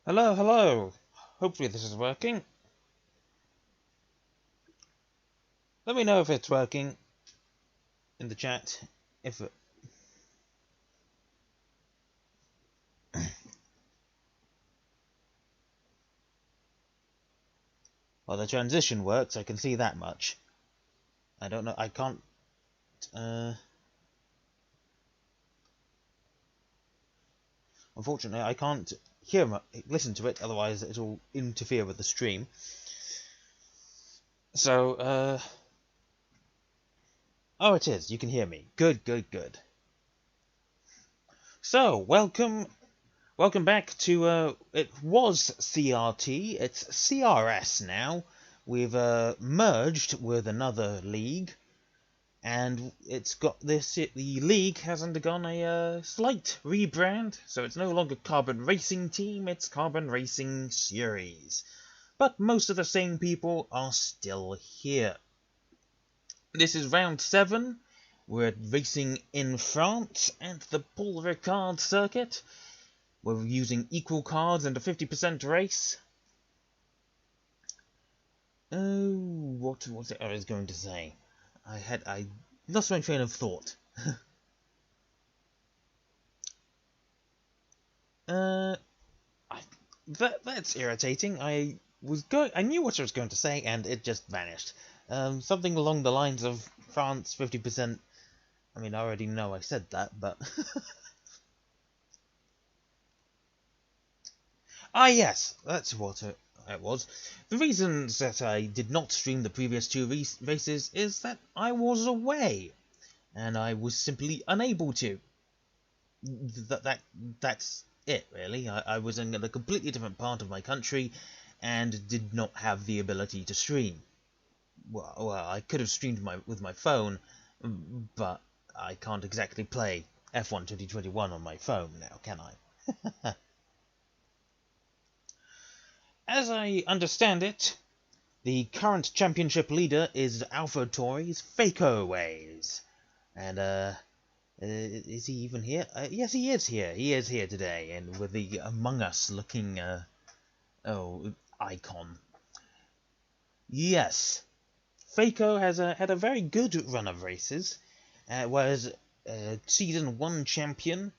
Hello, hello. Hopefully this is working. Let me know if it's working in the chat. If it... Well, the transition works, I can see that much. I don't know, I can't... Unfortunately, I can't listen to it, otherwise it'll interfere with the stream. So, oh, it is. You can hear me. Good, good, good. So, welcome back to, it was CRT, it's CRS now. We've merged with another league, and it's got this. The league has undergone a slight rebrand, so it's no longer Carbon Racing Team, it's Carbon Racing Series. But most of the same people are still here. This is round 7. We're racing in France at the Paul Ricard circuit. We're using equal cards and a 50% race. Oh, what was it I was going to say? I lost my train of thought. That's irritating. I knew what I was going to say, and it just vanished. Something along the lines of France 50%. I mean, I already know I said that, but ah, yes, that's what it was. The reasons that I did not stream the previous 2 races is that I was away, and I was simply unable to. That's it, really. I was in a completely different part of my country, and did not have the ability to stream. Well, I could have streamed with my phone, but I can't exactly play F1 2021 on my phone now, can I? As I understand it, the current championship leader is AlphaTauri's Fakeaways. And, is he even here? Yes, he is here. He is here today, and with the Among Us looking, icon. Yes, Faco has had a very good run of races, whereas Season 1 champion,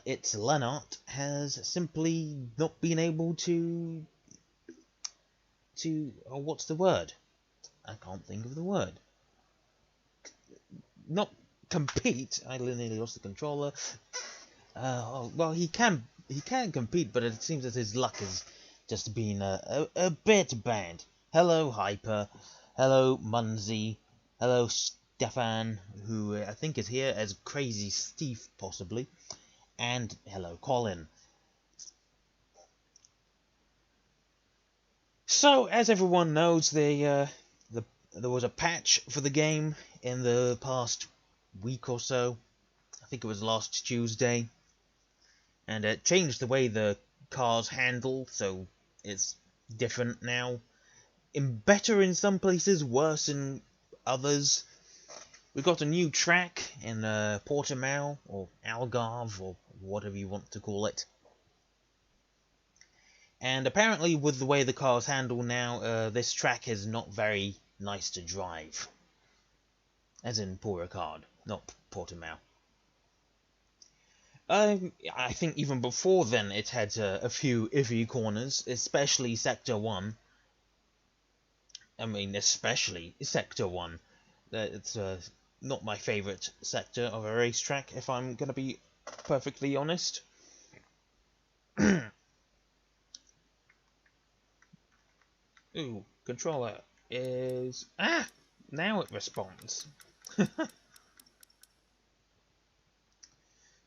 it's Lennart, has simply not been able to what's the word? I can't think of the word. Not compete. I nearly lost the controller. Well, he can compete, but it seems that his luck has just been a bit bad. Hello, Hyper. Hello, Munzie. Hello, Stefan, who I think is here as Crazy Steve, possibly. And hello, Colin. So, as everyone knows, there was a patch for the game in the past week or so. I think it was last Tuesday. And it changed the way the cars handle, so it's different now. Better in some places, worse in others. We've got a new track in Portimao, or Algarve, or whatever you want to call it. And apparently, with the way the cars handle now, this track is not very nice to drive. As in Paul Ricard, not Portimao. I think even before then it had a few iffy corners, especially Sector 1. I mean, especially Sector 1. It's not my favourite sector of a racetrack, if I'm going to be perfectly honest. Ooh, controller is... Ah! Now it responds.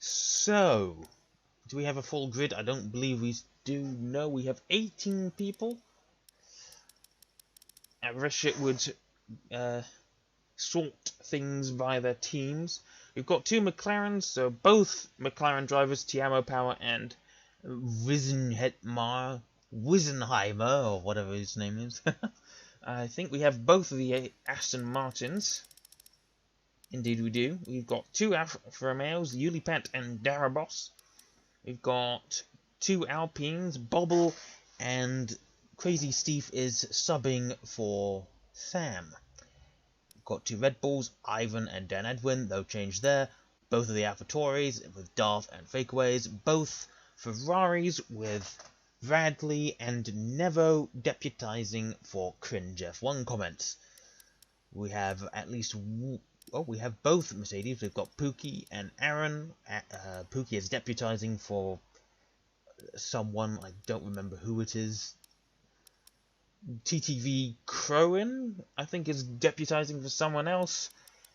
So, do we have a full grid? I don't believe we do. No, we have 18 people. I wish it would sort things by their teams. We've got 2 McLarens, so both McLaren drivers, Tiamo Power and Wisenheimer, or whatever his name is. I think we have both of the Aston Martins. Indeed we do. We've got 2 Alfa Romeos, Ulipat and Darabos. We've got 2 Alpines, Bobble, and Crazy Steve is subbing for Sam. Got 2 Red Bulls, Ivan and Dan Edwin, no change there. Both of the AlphaTauris with Darth and Fakeaways. Both Ferraris with Bradley and Nevo deputizing for Cringe F1 comments. We have at least... well, we have both Mercedes. We've got Pookie and Aaron. Pookie is deputizing for someone. I don't remember who it is. TTV Crowan, I think, is deputizing for someone else.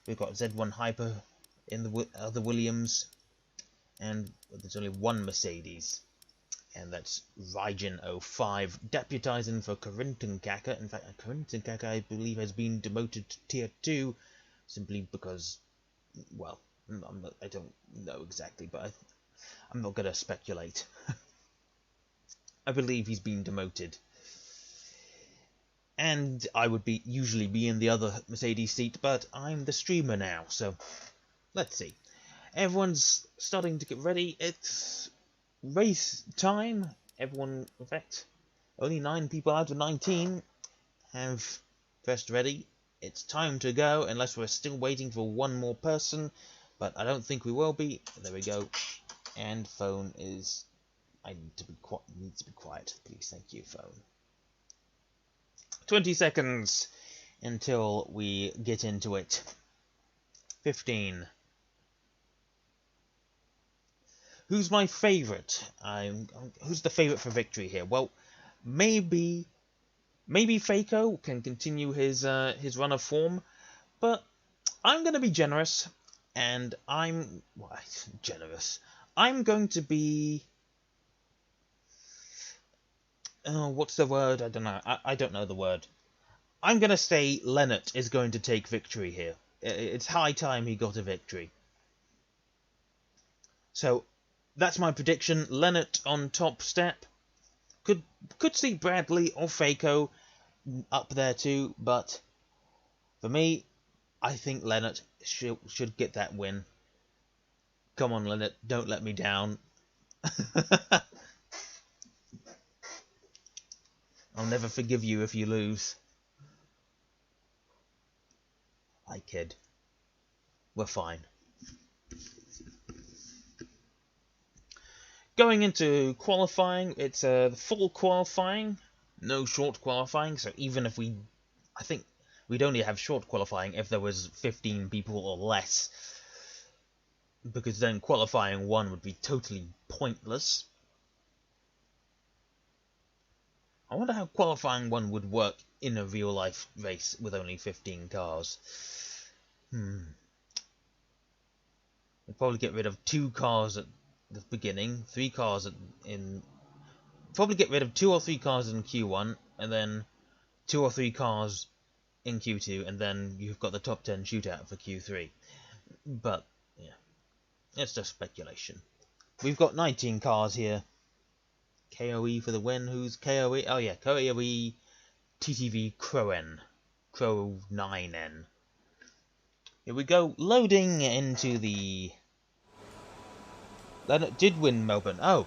We've got Z1 Hyper in the other Williams. And there's only one Mercedes. And that's Rygen05 deputizing for Corinton Kaka. In fact, Corinton Kaka, I believe, has been demoted to Tier 2. Simply because, well, I don't know exactly, but I'm not going to speculate. I believe he's been demoted. And I would usually be in the other Mercedes seat, but I'm the streamer now, so let's see. Everyone's starting to get ready. It's race time. Everyone, in fact, only 9 people out of 19 have pressed ready. It's time to go, unless we're still waiting for one more person, but I don't think we will be. There we go. And phone is... I need to be quiet, please. Thank you, phone. 20 seconds until we get into it. 15. Who's my favourite? Who's the favourite for victory here? Well, maybe Faco can continue his run of form, but I'm going to be generous, and I'm going to be... Oh, what's the word? I don't know. I don't know the word. I'm going to say Lennart is going to take victory here. It's high time he got a victory. So, that's my prediction. Lennart on top step. Could see Bradley or Faco up there too, but for me, I think Lennart should get that win. Come on, Lennart, don't let me down. I'll never forgive you if you lose. I kid. We're fine. Going into qualifying, it's full qualifying, no short qualifying, so even if I think we'd only have short qualifying if there was 15 people or less, because then qualifying 1 would be totally pointless. I wonder how qualifying 1 would work in a real-life race with only 15 cars. We'd probably get rid of 2 cars at the beginning, 3 cars probably get rid of 2 or 3 cars in Q1, and then 2 or 3 cars in Q2, and then you've got the top 10 shootout for Q3. But, yeah, it's just speculation. We've got 19 cars here. KOE for the win. Who's KOE? Oh yeah, KOE TTV Crowen. Crow 9N. Here we go, loading into the... Lennart did win Melbourne. Oh.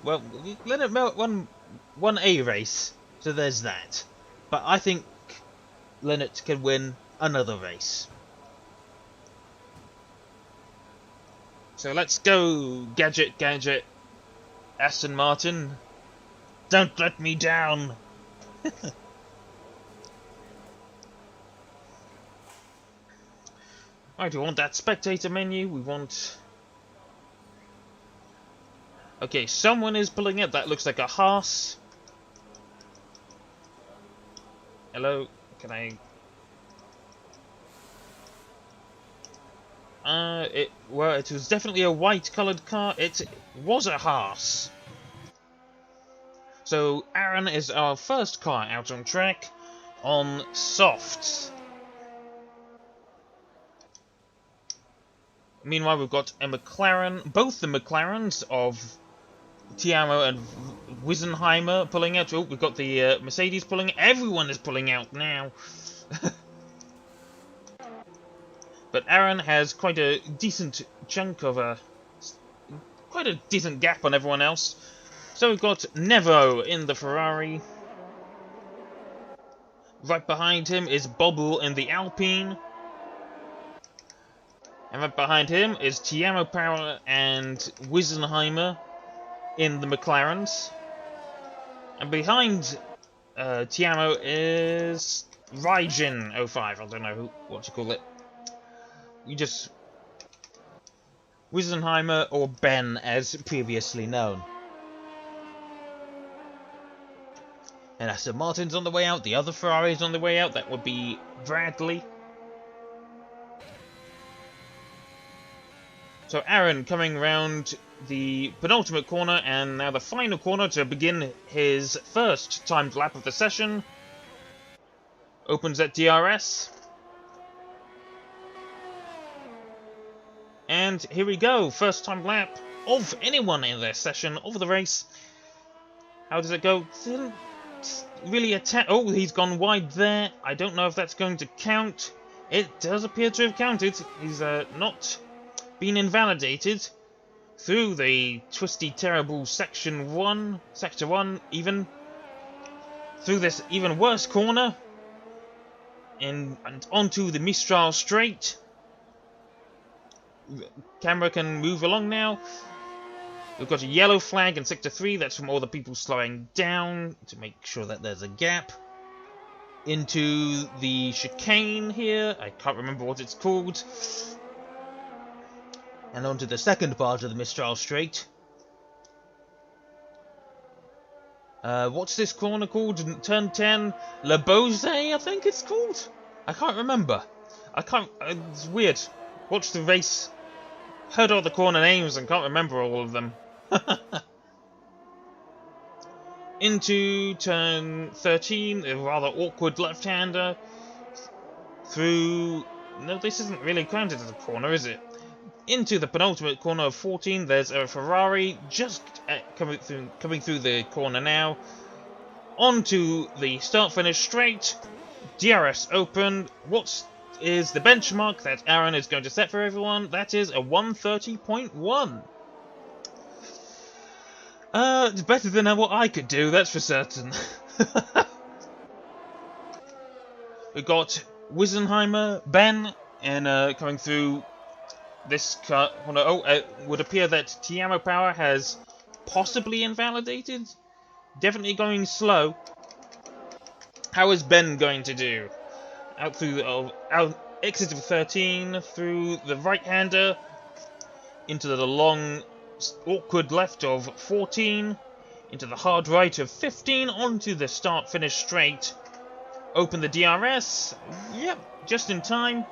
Well, Lennart won a race, so there's that. But I think Lennart can win another race. So let's go, Gadget. Aston Martin, don't let me down. Right, we want that spectator menu. We want... Okay, someone is pulling it. That looks like a Haas. Hello, can I... it was definitely a white-coloured car. It was a Haas. So, Aaron is our first car out on track on softs. Meanwhile, we've got a McLaren, both the McLarens of Tiamo and Wissenheimer pulling out. Oh, we've got the Mercedes pulling. Everyone is pulling out now. But Aaron has quite a decent chunk of quite a decent gap on everyone else. So we've got Nevo in the Ferrari. Right behind him is Bobble in the Alpine. And right behind him is Tiamo Power and Wissenheimer in the McLarens. And behind Tiamo is Raijin 05. I don't know what to call it. You just Wissenheimer or Ben as previously known. And Aston Martin's on the way out. The other Ferrari's on the way out. That would be Bradley. So Aaron coming round the penultimate corner and now the final corner to begin his first timed lap of the session. Opens at DRS. And here we go. First time lap of anyone in this session of the race. How does it go? Didn't really attack. Oh, he's gone wide there. I don't know if that's going to count. It does appear to have counted. He's not been invalidated through the twisty, terrible sector 1, even through this even worse corner, and onto the Mistral straight. Camera can move along now. We've got a yellow flag in sector 3. That's from all the people slowing down to make sure that there's a gap. Into the chicane here. I can't remember what it's called. And onto the second part of the Mistral Straight. What's this corner called? Turn 10? Le Bose, I think it's called? I can't remember. It's weird. Watched the race, heard all the corner names and can't remember all of them. Into turn 13, a rather awkward left-hander. Through... No, this isn't really counted as a corner, is it? Into the penultimate corner of 14, there's a Ferrari just coming through the corner now. Onto the start-finish straight. DRS open. What is the benchmark that Aaron is going to set for everyone? That is a 130.1. It's better than what I could do, that's for certain. We've got Wissenheimer, Ben, and coming through this corner. Oh, it would appear that Tiamo Power has possibly invalidated. Definitely going slow. How is Ben going to do? Out through out exit of 13, through the right-hander, into the long, awkward left of 14, into the hard right of 15, onto the start-finish straight. Open the DRS. Yep, just in time.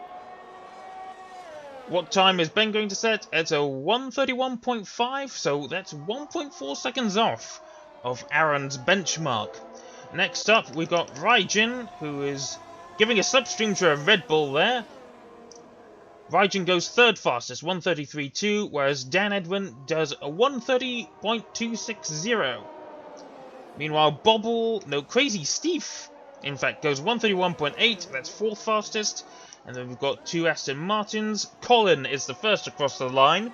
What time is Ben going to set? It's a 131.5, so that's 1.4 seconds off of Aaron's benchmark. Next up, we've got Raijin, who is giving a slipstream to a Red Bull there. Raijin goes third fastest, 133.2, whereas Dan Edwin does a 130.260. Meanwhile, Crazy Steve, in fact, goes 131.8, that's fourth fastest. And then we've got two Aston Martins. Colin is the first across the line.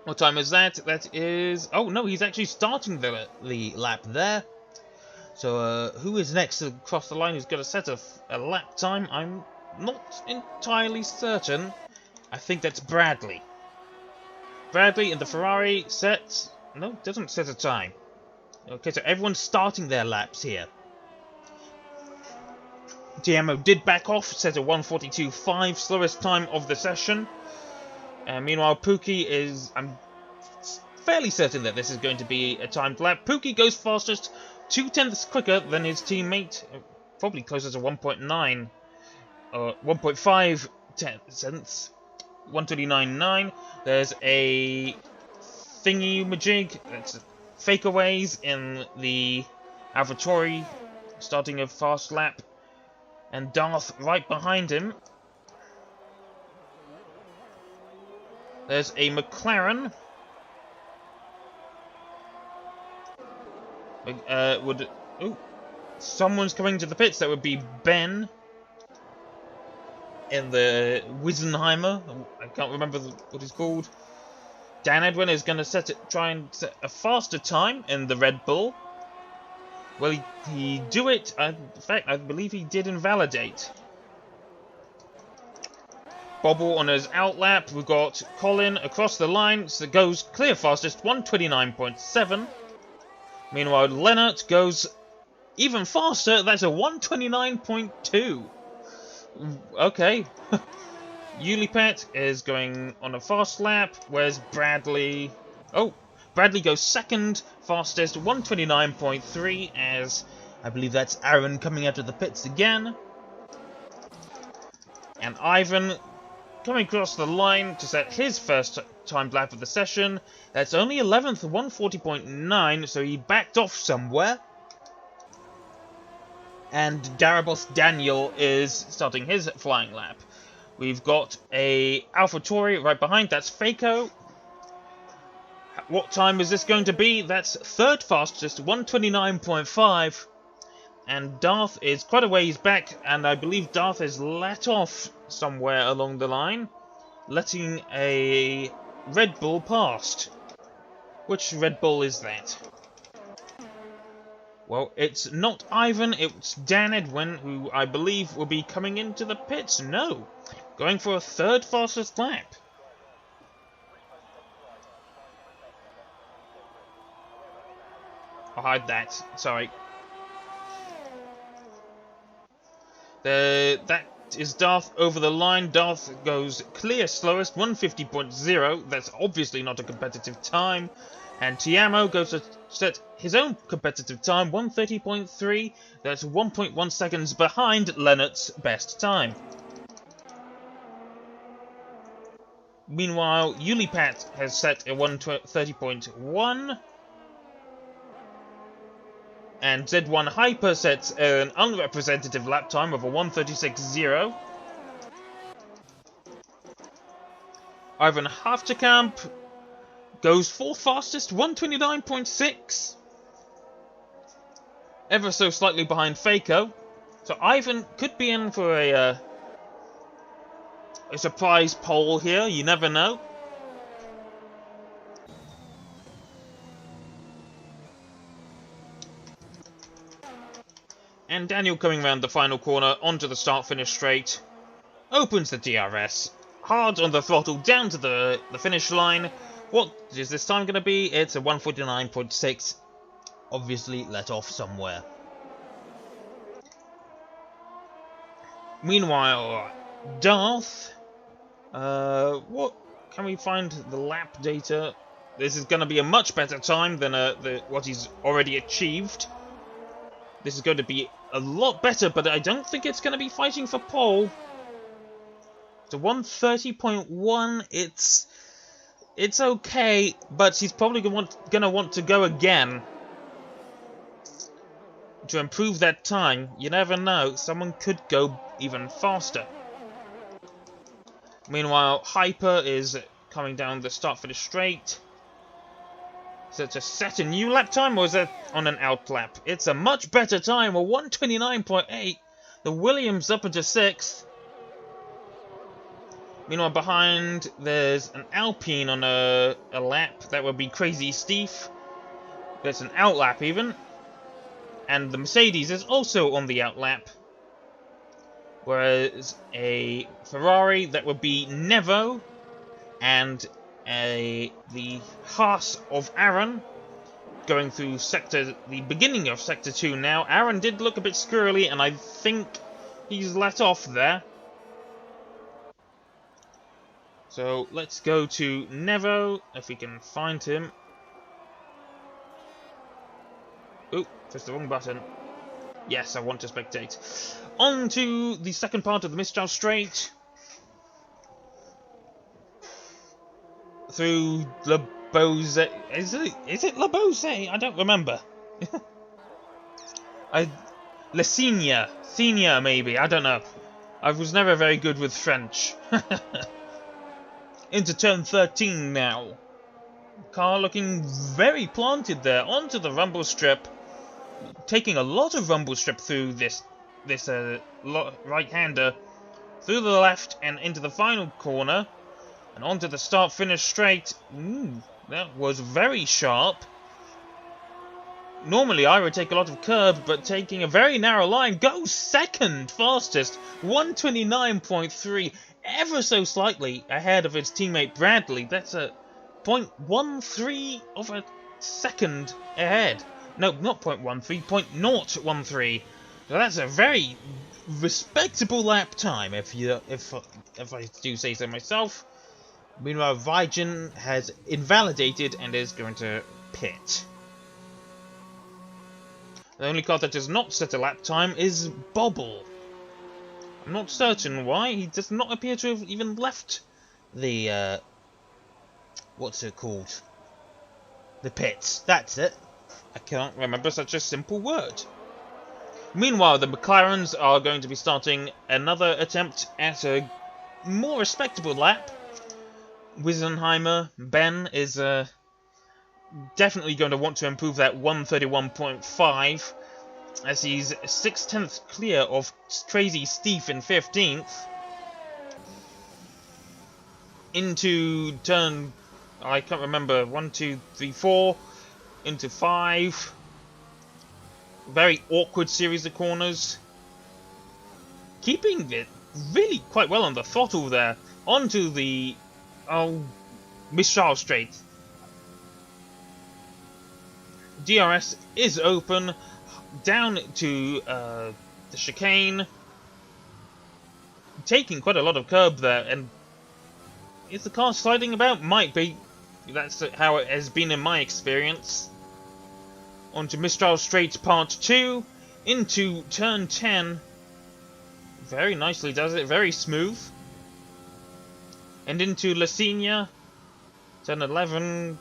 What time is that? That is... Oh, no, he's actually starting the lap there. So, who is next across the line who's going to set a lap time? I'm not entirely certain. I think that's Bradley. Bradley in the Ferrari sets... No, doesn't set a time. Okay, so everyone's starting their laps here. Tiamo did back off, set a 142.5, slowest time of the session. Meanwhile, Pookie is... I'm fairly certain that this is going to be a timed lap. Pookie goes fastest, 0.2 quicker than his teammate. Probably closer to 1.9. 1.5 cents. 129.9. There's a thingy-majig. That's fakeaways in the AlphaTauri, starting a fast lap. And Darth right behind him. There's a McLaren. Someone's coming to the pits. That would be Ben. In the Wissenheimer. I can't remember what he's called. Dan Edwin is going to try and set a faster time in the Red Bull. Will he do it? In fact, I believe he did invalidate. Bobble on his outlap. We've got Colin across the line, so it goes clear fastest, 129.7. Meanwhile, Leonard goes even faster, that's a 129.2. Okay. Ulipat is going on a fast lap, whereas Bradley... Oh, Bradley goes second, fastest, 129.3, as I believe that's Aaron coming out of the pits again. And Ivan coming across the line to set his first timed lap of the session. That's only 11th, 140.9, so he backed off somewhere. And Darabos Daniel is starting his flying lap. We've got a AlphaTauri right behind, that's Faco. What time is this going to be? That's third fastest, 129.5. And Darth is quite a ways back, and I believe Darth has let off somewhere along the line, letting a Red Bull past. Which Red Bull is that? Well, it's not Ivan, it's Dan Edwin, who I believe will be coming into the pits. No, going for a third fastest lap. I'll hide that, sorry. That is Darth over the line. Darth goes clear slowest, 150.0. That's obviously not a competitive time. And Tiamo goes to set his own competitive time, 130.3. That's 1.1 seconds behind Leonard's best time. Meanwhile, Ulipat has set a 130.1. And Z1 Hyper sets an unrepresentative lap time of a 136.0. Ivan Haftekamp goes fourth fastest, 129.6. Ever so slightly behind Faco. So Ivan could be in for a surprise pole here, you never know. And Daniel coming around the final corner onto the start-finish straight. Opens the DRS. Hard on the throttle down to the finish line. What is this time going to be? It's a 149.6. Obviously let off somewhere. Meanwhile, Darth. What can we find the lap data? This is going to be a much better time than what he's already achieved. This is going to be a lot better, but I don't think it's going to be fighting for pole. It's a 130.1. It's okay, but he's probably going to want to go again to improve that time. You never know. Someone could go even faster. Meanwhile, Hyper is coming down the start-finish straight. So to set a new lap time, or is that on an out lap? It's a much better time, a 129.8. The Williams up into 6th. Meanwhile, behind, there's an Alpine on a lap. That would be Crazy Steve. There's an out lap even. And the Mercedes is also on the out lap. Whereas a Ferrari, that would be Nevo. And the Haas of Aaron going through the beginning of Sector 2 now. Aaron did look a bit squirrely, and I think he's let off there. So let's go to Nevo, if we can find him. Oop, pressed the wrong button. Yes, I want to spectate. On to the second part of the Mistral Straight. Through Le Bose. Is it Le Bose? I don't remember. Le Senior, maybe. I don't know. I was never very good with French. Into turn 13 now. Car looking very planted there. Onto the rumble strip. Taking a lot of rumble strip through this right-hander. Through the left and into the final corner. And onto the start-finish straight. Ooh, that was very sharp. Normally I would take a lot of curb, but taking a very narrow line, goes second fastest, 129.3, ever so slightly ahead of his teammate Bradley. That's a 0.13 of a second ahead. No, not 0.13, 0.013. So that's a very respectable lap time, if I do say so myself. Meanwhile, Vigen has invalidated and is going to pit. The only car that does not set a lap time is Bobble. I'm not certain why. He does not appear to have even left the, what's it called? The pits. That's it. I cannot remember such a simple word. Meanwhile, the McLarens are going to be starting another attempt at a more respectable lap. Wisenheimer, Ben, is definitely going to want to improve that 131.5, as he's 6/10 clear of Crazy Steve in 15th. Into turn, I can't remember, 1, 2, 3, 4, into 5. Very awkward series of corners. Keeping it really quite well on the throttle there. Onto the, Mistral Straight. DRS is open, down to the chicane, taking quite a lot of curb there, and is the car sliding about? Might be. That's how it has been in my experience. Onto Mistral Straight Part 2, into Turn 10. Very nicely does it, very smooth. And into La Signa, Turn 11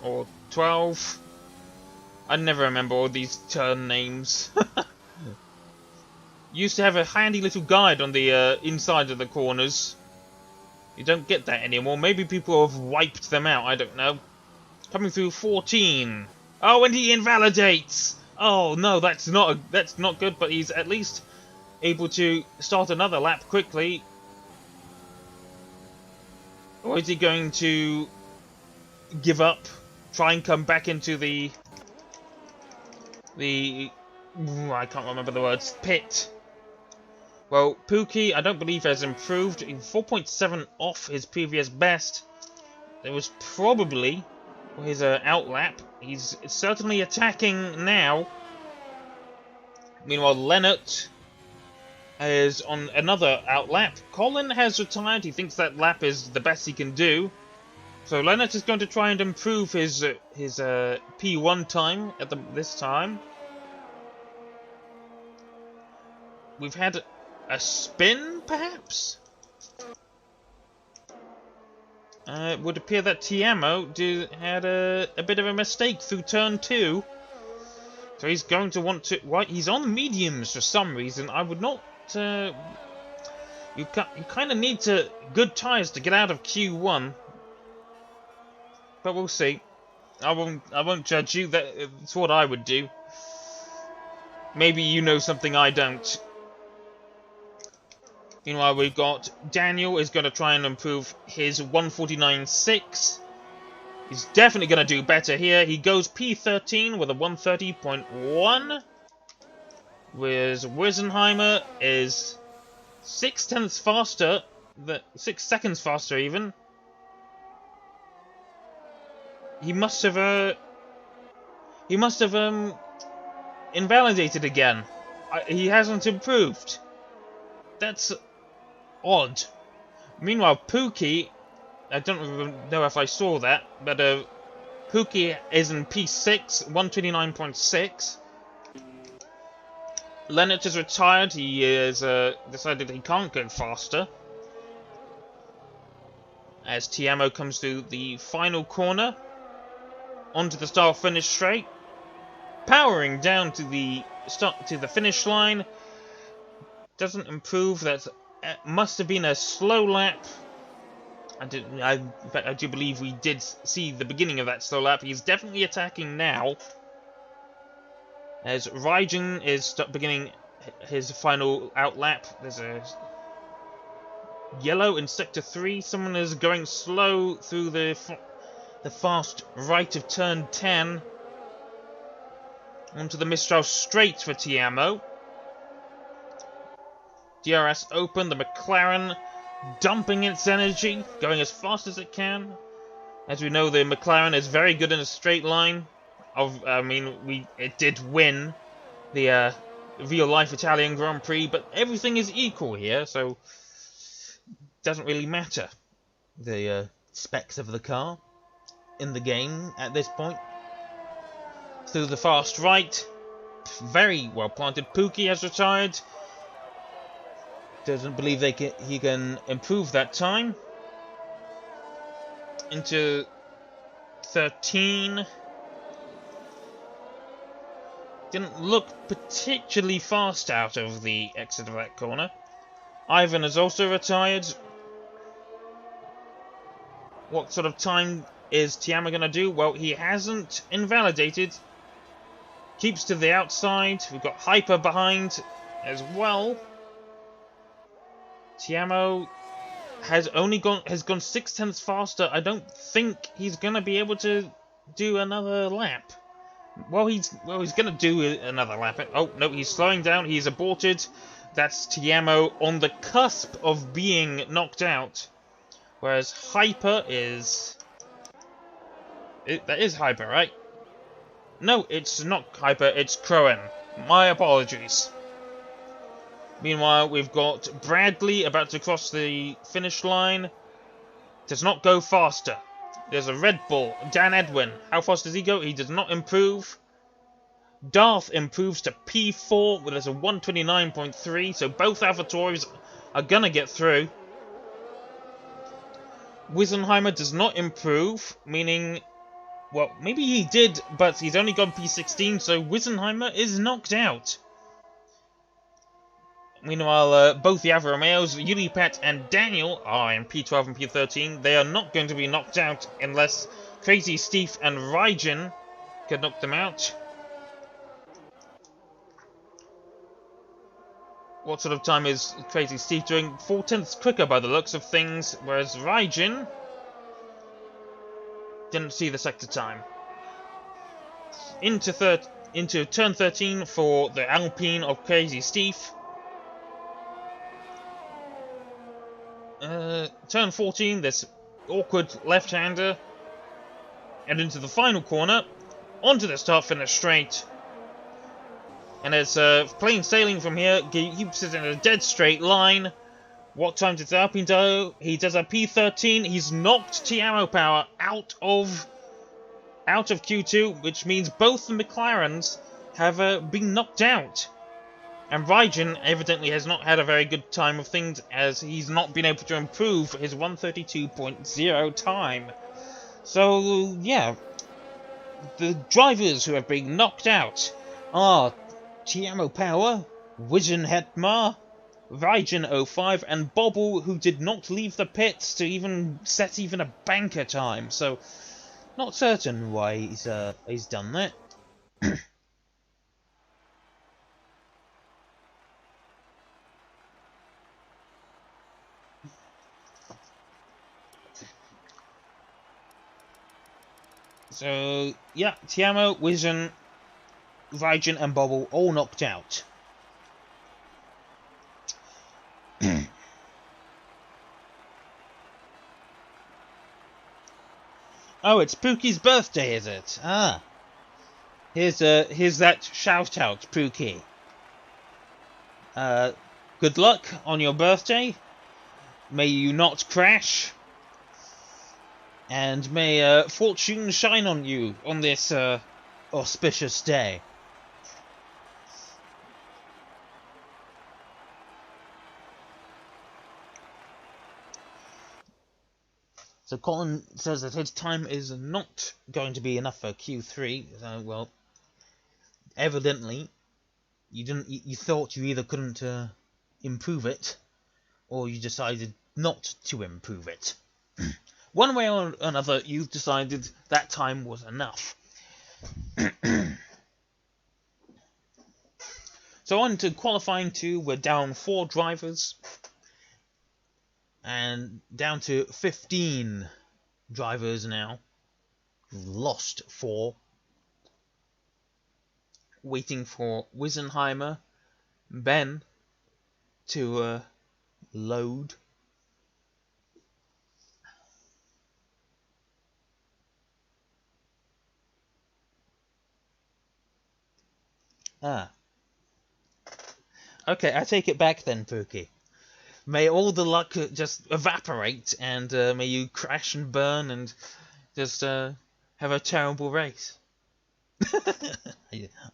or 12. I never remember all these turn names. Used to have a handy little guide on the inside of the corners. You don't get that anymore. Maybe people have wiped them out, I don't know. Coming through 14. Oh, and he invalidates! Oh no, that's not good, but he's at least able to start another lap quickly. Or is he going to give up? Try and come back into the I can't remember the words, pit. Well, Pookie, I don't believe has improved. 4.7 off his previous best. It was probably his outlap. He's certainly attacking now. Meanwhile, Lennart is on another outlap. Colin has retired. He thinks that lap is the best he can do. So Lennart is going to try and improve his P1 time at this time. We've had a spin, perhaps? It would appear that Tiamo had a bit of a mistake through turn 2. So he's going to want to... Right, he's on mediums for some reason. I would not... You kind of need good tyres to get out of Q1. But we'll see. I won't judge you. That's what I would do. Maybe you know something I don't. Meanwhile, we've got Daniel is going to try and improve his 149.6. He's definitely going to do better here. He goes P13 with a 130.1. Whereas Wisenheimer is 6/10 faster, 6 seconds faster even. He must have invalidated again. He hasn't improved. That's odd. Meanwhile, Pookie, I don't know if I saw that, but Pookie is in P6, 129.6. Lennart is retired. He has decided he can't go faster. As Tiamo comes through the final corner, onto the start-finish straight, powering down to the finish line. Doesn't improve. That must have been a slow lap. In fact, I do believe we did see the beginning of that slow lap. He's definitely attacking now. As Raijin is beginning his final outlap. There's a yellow in Sector 3. Someone is going slow through the fast right of turn 10. Onto the Mistral straight for Tiamo. DRS open, the McLaren dumping its energy, going as fast as it can. As we know, the McLaren is very good in a straight line. It did win the real-life Italian Grand Prix, but everything is equal here, so it doesn't really matter the specs of the car in the game at this point. Through the fast right, very well planted. Pookie has retired. Doesn't believe he can improve that time. Into 13. Didn't look particularly fast out of the exit of that corner. Ivan has also retired. What sort of time is Tiamo going to do? Well, he hasn't invalidated. Keeps to the outside. We've got Hyper behind as well. Tiamo has gone 0.6 faster. I don't think he's going to be able to do another lap. Well, he's going to do another lap. Oh, no, he's slowing down. He's aborted. That's Tiamo on the cusp of being knocked out. Whereas Hyper is... That is Hyper, right? No, it's not Hyper, it's Crowan. My apologies. Meanwhile, we've got Bradley about to cross the finish line. Does not go faster. There's a Red Bull. Dan Edwin. How fast does he go? He does not improve. Darth improves to P4 with a 129.3. So both AlphaTauris are going to get through. Wissenheimer does not improve, meaning... Well, maybe he did, but he's only gone P16, so Wissenheimer is knocked out. Meanwhile, both the Alfa Romeos, Unipat and Daniel, are in P12 and P13. They are not going to be knocked out unless Crazy Steve and Raijin can knock them out. What sort of time is Crazy Steve doing? 0.4 quicker by the looks of things, whereas Raijin didn't see the sector time. Into turn 13 for the Alpine of Crazy Steve. Turn 14, this awkward left-hander. And into the final corner. Onto the start-finish straight. And it's plain sailing from here. Keeps it in a dead straight line. What time does Alpine do? He does a P13. He's knocked Tiamo Power out of Q2, which means both the McLarens have been knocked out. And Raijin evidently has not had a very good time of things, as he's not been able to improve his 132.0 time. So, yeah. The drivers who have been knocked out are Tiamo Power, Wizen Hetmar, Raijin 05, and Bobble, who did not leave the pits to even set a banker time. So, not certain why he's done that. So, yeah, Tiamo, Wizen, Raijin, and Bobble all knocked out. Oh, it's Pookie's birthday, is it? Ah. Here's that shout-out, Pookie. Good luck on your birthday. May you not crash. And may fortune shine on you on this auspicious day. So Colin says that his time is not going to be enough for Q3. Well, evidently, you thought you either couldn't improve it, or you decided not to improve it. One way or another, you've decided that time was enough. So on to qualifying 2, we're down 4 drivers. and down to 15 drivers now. We've lost 4. Waiting for Wisenheimer, Ben to load. Okay, I take it back then, Pookie. May all the luck just evaporate, and may you crash and burn and just have a terrible race.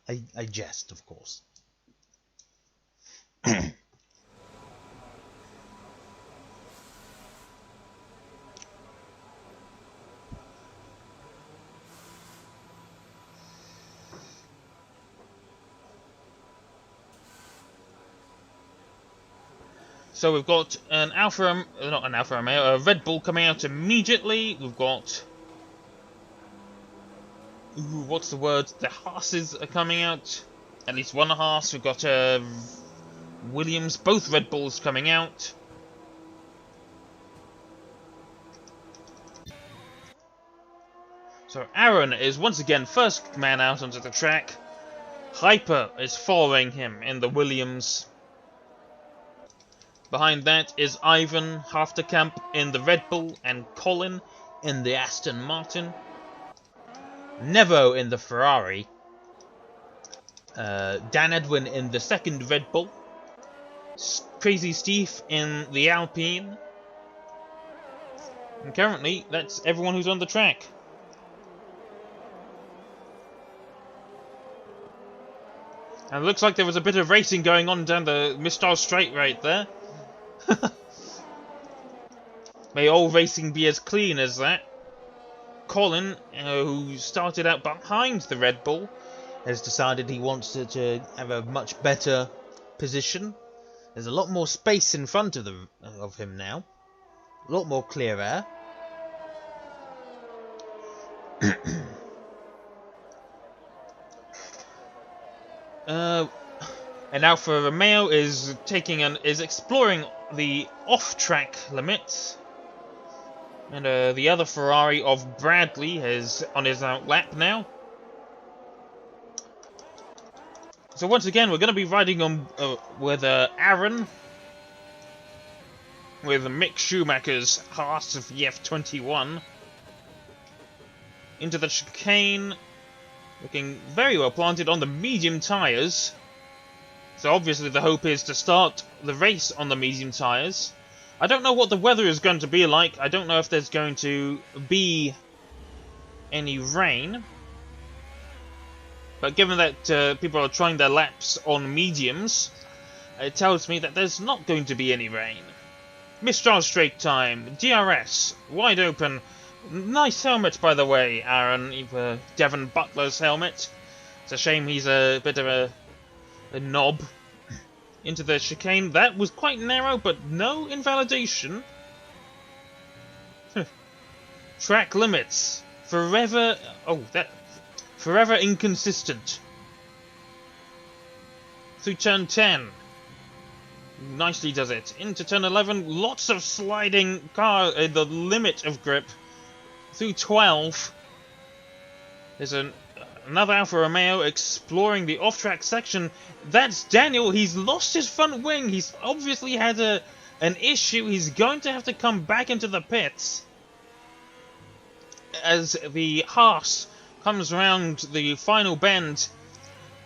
I jest, of course. So we've got a Red Bull coming out immediately. We've got, what's the word? The Haas's are coming out. At least one Haas. We've got Williams, both Red Bulls coming out. So Aaron is once again first man out onto the track. Hyper is following him in the Williams. Behind that is Ivan Hafterkamp in the Red Bull and Colin in the Aston Martin. Nevo in the Ferrari. Dan Edwin in the second Red Bull. Crazy Steve in the Alpine. And currently, that's everyone who's on the track. And it looks like there was a bit of racing going on down the Mistral Straight right there. May all racing be as clean as that. Colin, who started out behind the Red Bull, has decided he wants to have a much better position. There's a lot more space in front of him now. A lot more clear air. And Alfa Romeo is exploring the off-track limits, and the other Ferrari of Bradley is on his outlap now. So once again, we're going to be riding on with Aaron, with Mick Schumacher's Haas of the F21 into the chicane, looking very well planted on the medium tyres. So obviously the hope is to start the race on the medium tyres. I don't know what the weather is going to be like. I don't know if there's going to be any rain. But given that people are trying their laps on mediums, it tells me that there's not going to be any rain. Mistral Straight time, DRS, wide open. Nice helmet, by the way, Aaron. Devon Butler's helmet. It's a shame he's a bit of a knob. Into the chicane. That was quite narrow, but no invalidation. Track limits. Forever inconsistent. Through turn 10. Nicely does it. Into turn 11. Lots of sliding car. The limit of grip. Through 12. There's another Alfa Romeo exploring the off-track section. That's Daniel. He's lost his front wing. He's obviously had an issue. He's going to have to come back into the pits as the Haas comes around the final bend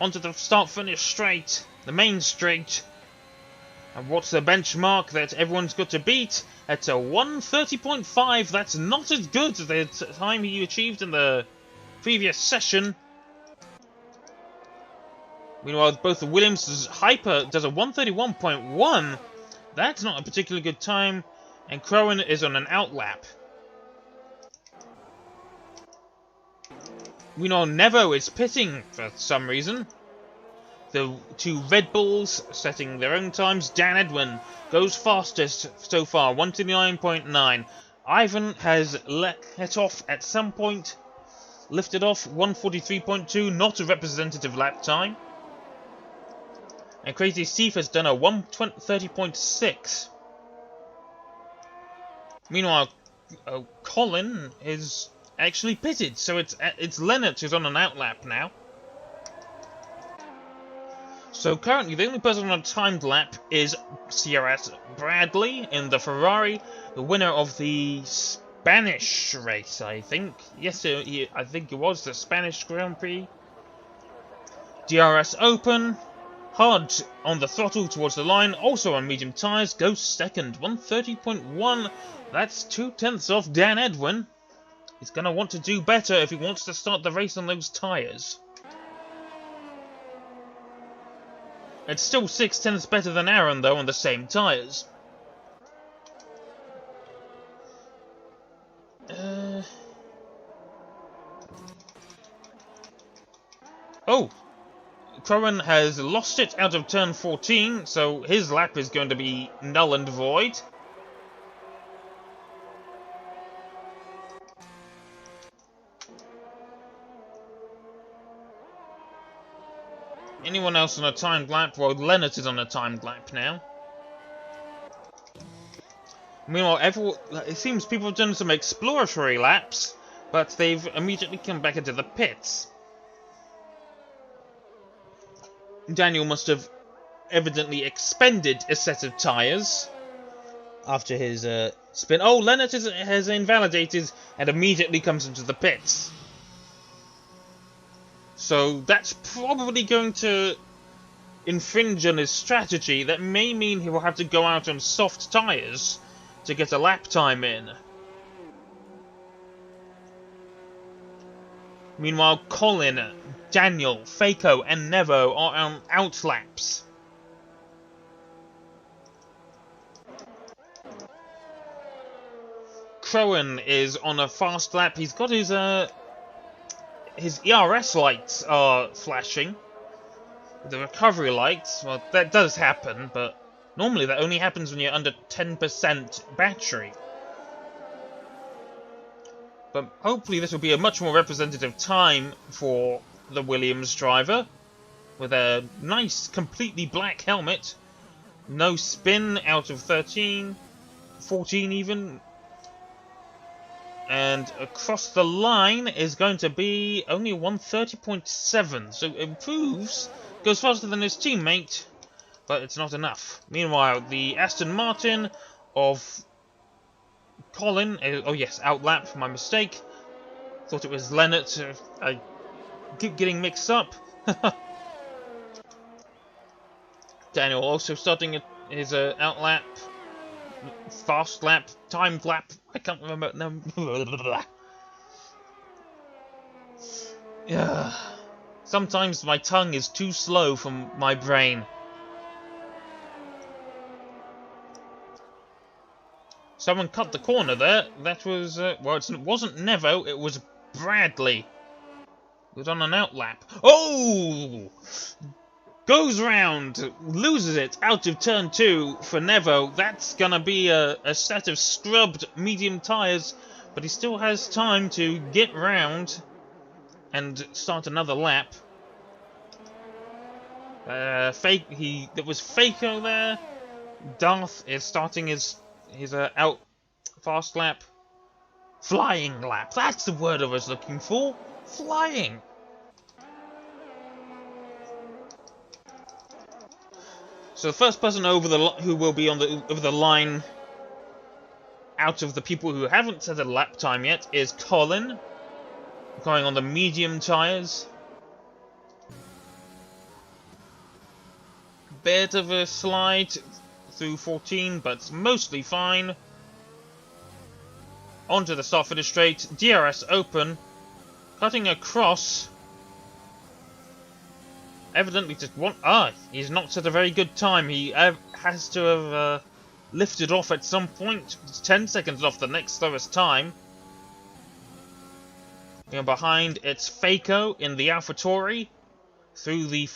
onto the start-finish straight, the main straight. And what's the benchmark that everyone's got to beat? It's a 1:30.5. That's not as good as the time he achieved in the previous session. Meanwhile, both the Williams' Hyper does a 1:31.1. That's not a particularly good time. And Crowan is on an outlap. We know Nevo is pitting for some reason. The two Red Bulls setting their own times. Dan Edwin goes fastest so far, 1:29.9. Ivan has let off at some point. Lifted off, 1:43.2, not a representative lap time. And Crazy Steve has done a 1:30.6. Meanwhile, Colin is actually pitted, so it's Leonard who's on an outlap now. So currently, the only person on a timed lap is CRS Bradley in the Ferrari, the winner of the Spanish race, I think. Yes, I think it was the Spanish Grand Prix. DRS open. Hard on the throttle towards the line, also on medium tyres, goes second, 130.1. That's 0.2 off Dan Edwin. He's going to want to do better if he wants to start the race on those tyres. It's still 0.6 better than Aaron, though, on the same tyres. Oh! Cohen has lost it out of turn 14, so his lap is going to be null and void. Anyone else on a timed lap? Well, Leonard is on a timed lap now. Meanwhile, it seems people have done some exploratory laps, but they've immediately come back into the pits. Daniel must have evidently expended a set of tyres after his spin. Oh, Leonard has invalidated and immediately comes into the pits. So that's probably going to infringe on his strategy. That may mean he will have to go out on soft tyres to get a lap time in. Meanwhile, Colin, Daniel, Faco, and Nevo are on outlaps. Crowan is on a fast lap. He's got his ERS lights are flashing. The recovery lights, well, that does happen, but normally that only happens when you're under 10% battery. But hopefully this will be a much more representative time for the Williams driver, with a nice, completely black helmet. No spin out of 13, 14 even. And across the line is going to be only 130.7, so improves, goes faster than his teammate, but it's not enough. Meanwhile, the Aston Martin of Colin, oh yes, outlap, my mistake. Thought it was Leonard, I keep getting mixed up. Daniel also starting his outlap, fast lap, timed lap, I can't remember. No. Yeah. Sometimes my tongue is too slow for my brain. Someone cut the corner there. That was, well, it wasn't Nevo, it was Bradley. He was on an outlap. Oh! Goes round, loses it out of turn 2 for Nevo. That's gonna be a set of scrubbed medium tyres, but he still has time to get round and start another lap. There was Faco there. Darth is starting his out fast lap. Flying lap. That's the word I was looking for. Flying. So the first person who will be over the line out of the people who haven't set a lap time yet is Colin, going on the medium tyres. Bit of a slide through 14, but mostly fine. Onto the start finish straight, DRS open, cutting across. Evidently just he's not set a very good time. He has to have lifted off at some point. It's 10 seconds off the next slowest time. And behind, it's Faco in the AlphaTauri through the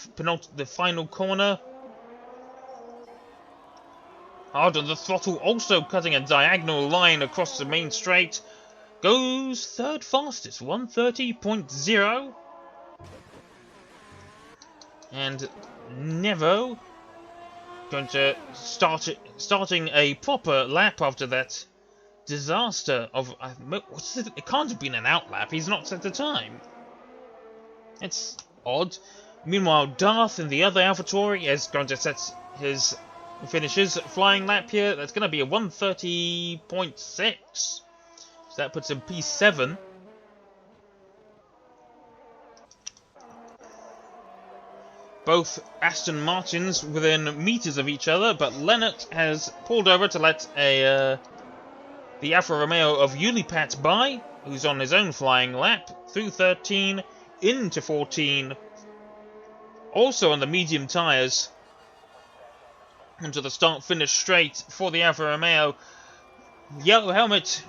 final corner. Hard on the throttle, also cutting a diagonal line across the main straight. Goes third fastest, 130.0. And Nevo going to starting a proper lap after that disaster of... what's it? It can't have been an outlap. He's not set the time. It's odd. Meanwhile, Darth in the other AlphaTauri is going to set his finishes flying lap here. That's going to be a 130.6. So that puts him P7. Both Aston Martins within meters of each other, but Lennart has pulled over to let the Alfa Romeo of Ulipat by, who's on his own flying lap, through 13, into 14, also on the medium tyres, into the start-finish straight for the Alfa Romeo. Yellow helmet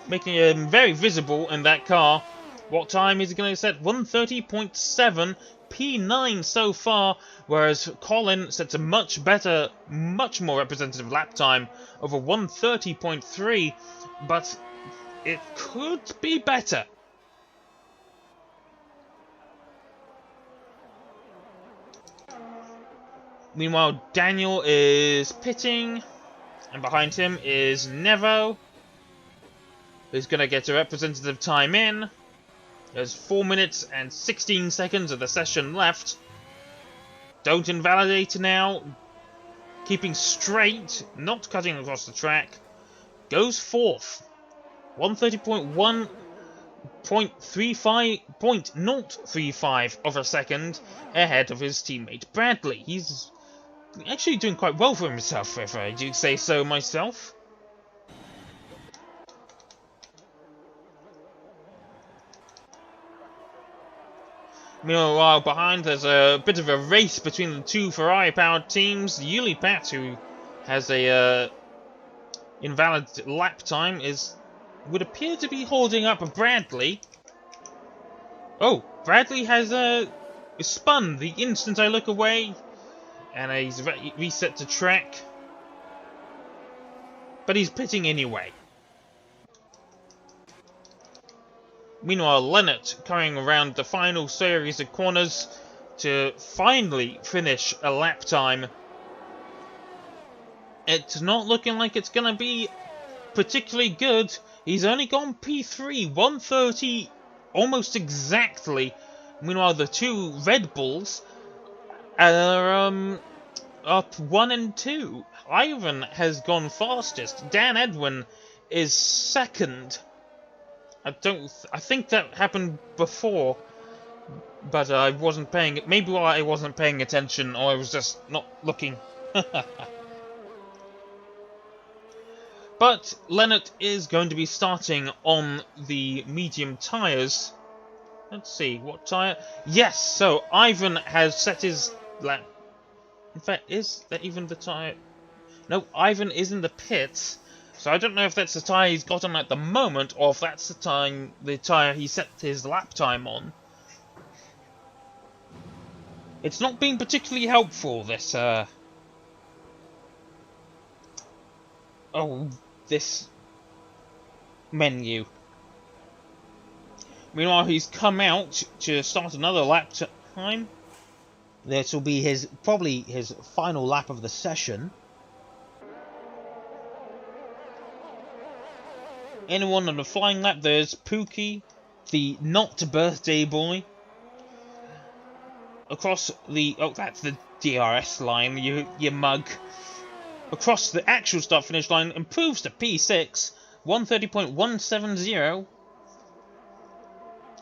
making him very visible in that car. What time is he going to set? 130.7, P9 so far, whereas Colin sets a much better, much more representative lap time of a 130.3, but it could be better. Meanwhile, Daniel is pitting, and behind him is Nevo, who's going to get a representative time in. There's 4 minutes and 16 seconds of the session left. Don't invalidate now. Keeping straight, not cutting across the track. Goes fourth. 130.035 of a second ahead of his teammate Bradley. He's actually doing quite well for himself, if I do say so myself. Meanwhile, behind there's a bit of a race between the two Ferrari-powered teams. Ulipat, who has a invalid lap time, would appear to be holding up Bradley. Oh, Bradley has spun the instant I look away, and he's reset to track. But he's pitting anyway. Meanwhile, Lennart coming around the final series of corners to finally finish a lap time. It's not looking like it's going to be particularly good. He's only gone P3, 130 almost exactly. Meanwhile, the two Red Bulls are up 1 and 2. Ivan has gone fastest. Dan Edwin is second. I think that happened before, but I wasn't paying. Maybe I wasn't paying attention, or I was just not looking. But Lennart is going to be starting on the medium tyres. Let's see, what tyre? Yes, so Ivan has set his lap. In fact, is that even the tyre? No, Ivan is in the pits. So I don't know if that's the tyre he's got on at the moment, or if that's the tyre he set his lap time on. It's not been particularly helpful, this this menu. Meanwhile, he's come out to start another lap time. This will be probably his final lap of the session. Anyone on the flying lap? There's Pookie, the not birthday boy. Across the... oh, that's the DRS line, you mug. Across the actual start-finish line, improves to P6, 130.170.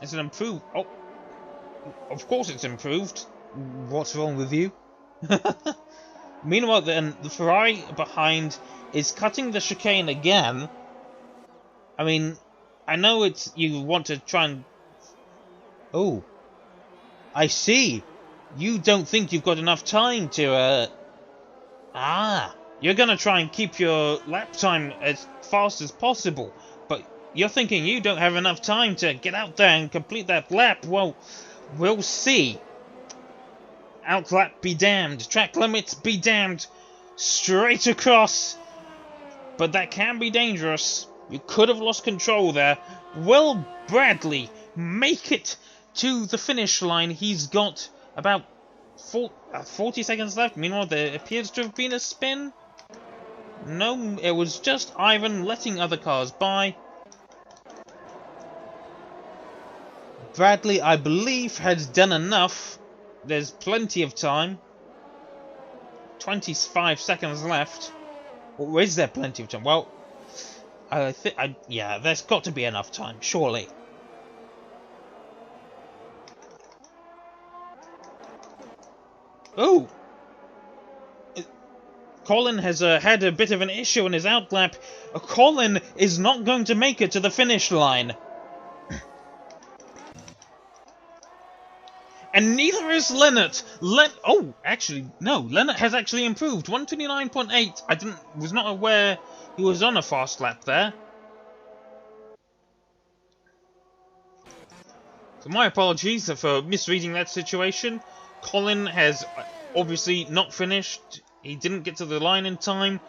It's an improved... oh, of course it's improved. What's wrong with you? Meanwhile, then, the Ferrari behind is cutting the chicane again. I mean, I know you want to try and... oh, I see. You don't think you've got enough time to, you're going to try and keep your lap time as fast as possible. But you're thinking you don't have enough time to get out there and complete that lap. Well, we'll see. Outlap be damned. Track limits be damned. Straight across. But that can be dangerous. You could have lost control there. Will Bradley make it to the finish line? He's got about 40 seconds left. Meanwhile, there appears to have been a spin. No, it was just Ivan letting other cars by. Bradley, I believe, has done enough. There's plenty of time. 25 seconds left. Or is there plenty of time? Well, yeah, there's got to be enough time, surely. Oh! Colin has had a bit of an issue in his outlap. Colin is not going to make it to the finish line. And neither is Leonard. Oh, actually, no. Leonard has actually improved. 129.8. I was not aware he was on a fast lap there. So my apologies for misreading that situation. Colin has obviously not finished. He didn't get to the line in time.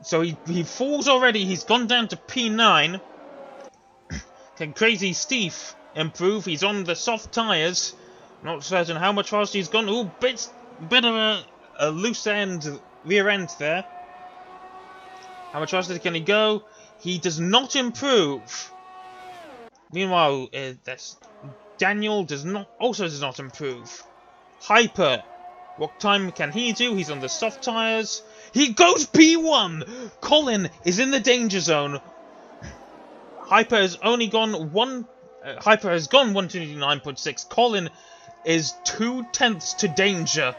So he falls already. He's gone down to P9. Can Crazy Steve improve? He's on the soft tyres. Not certain how much faster he's gone. Ooh, bit of a loose end, rear end there. How much faster can he go? He does not improve. Meanwhile, Daniel also does not improve. Hyper, what time can he do? He's on the soft tyres. He goes P1! Colin is in the danger zone. Hyper has only gone Hyper has gone 129.6. Colin is 2/10 to danger.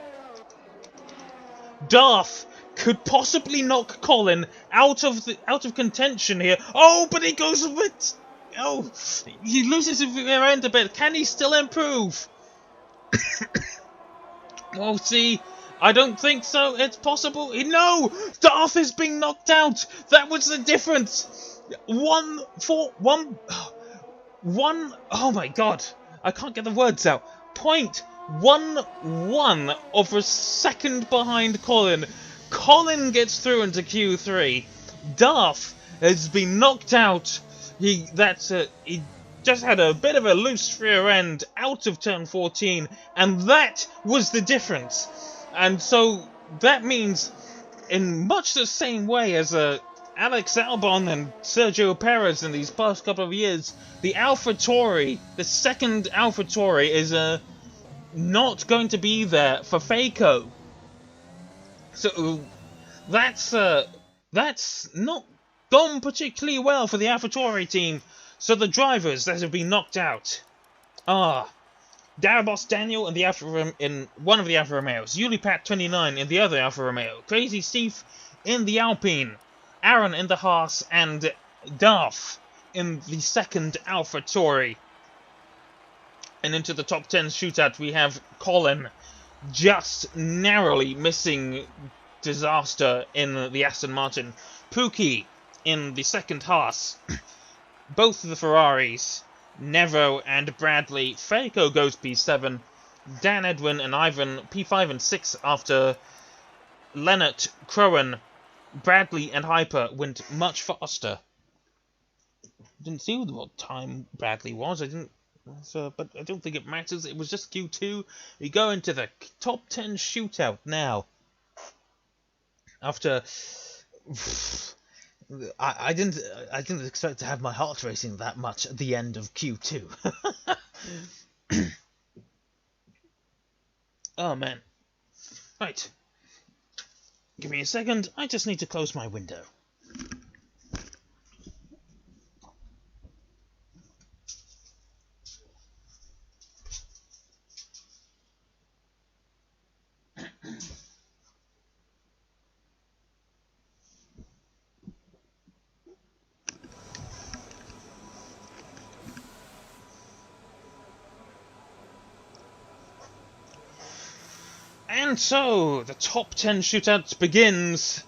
Darth could possibly knock Colin out of contention here. Oh, but he goes a bit. Oh, he loses his rear end a bit. Can he still improve? We'll see. I don't think so. It's possible. No! Darth is being knocked out. That was the difference. One. Oh my god. I can't get the words out. 0.11 of a second behind Colin. Colin gets through into Q3. Darth has been knocked out. He just had a bit of a loose rear end out of turn 14, and that was the difference. And so that means, in much the same way as Alex Albon and Sergio Perez in these past couple of years, the AlphaTauri, the second AlphaTauri, is not going to be there for Faco. So that's not gone particularly well for the AlphaTauri team. So the drivers that have been knocked out are Darabos Daniel in one of the Alfa Romeos, Yulipat 29 in the other Alfa Romeo, Crazy Steve in the Alpine, Aaron in the Haas, and Darth in the second AlphaTauri. And into the top 10 shootout we have Colin just narrowly missing disaster in the Aston Martin, Pookie in the second Haas, both of the Ferraris, Nevo and Bradley. Faco goes P7, Dan Edwin and Ivan P5 and 6 after Lennart, Crowan, Bradley and Hyper went much faster. Didn't see what time Bradley was. But I don't think it matters. It was just Q2. We go into the top 10 shootout now. After I didn't expect to have my heart racing that much at the end of Q2. Oh man. Right. Give me a second. I just need to close my window. And so, the top 10 shootouts begins.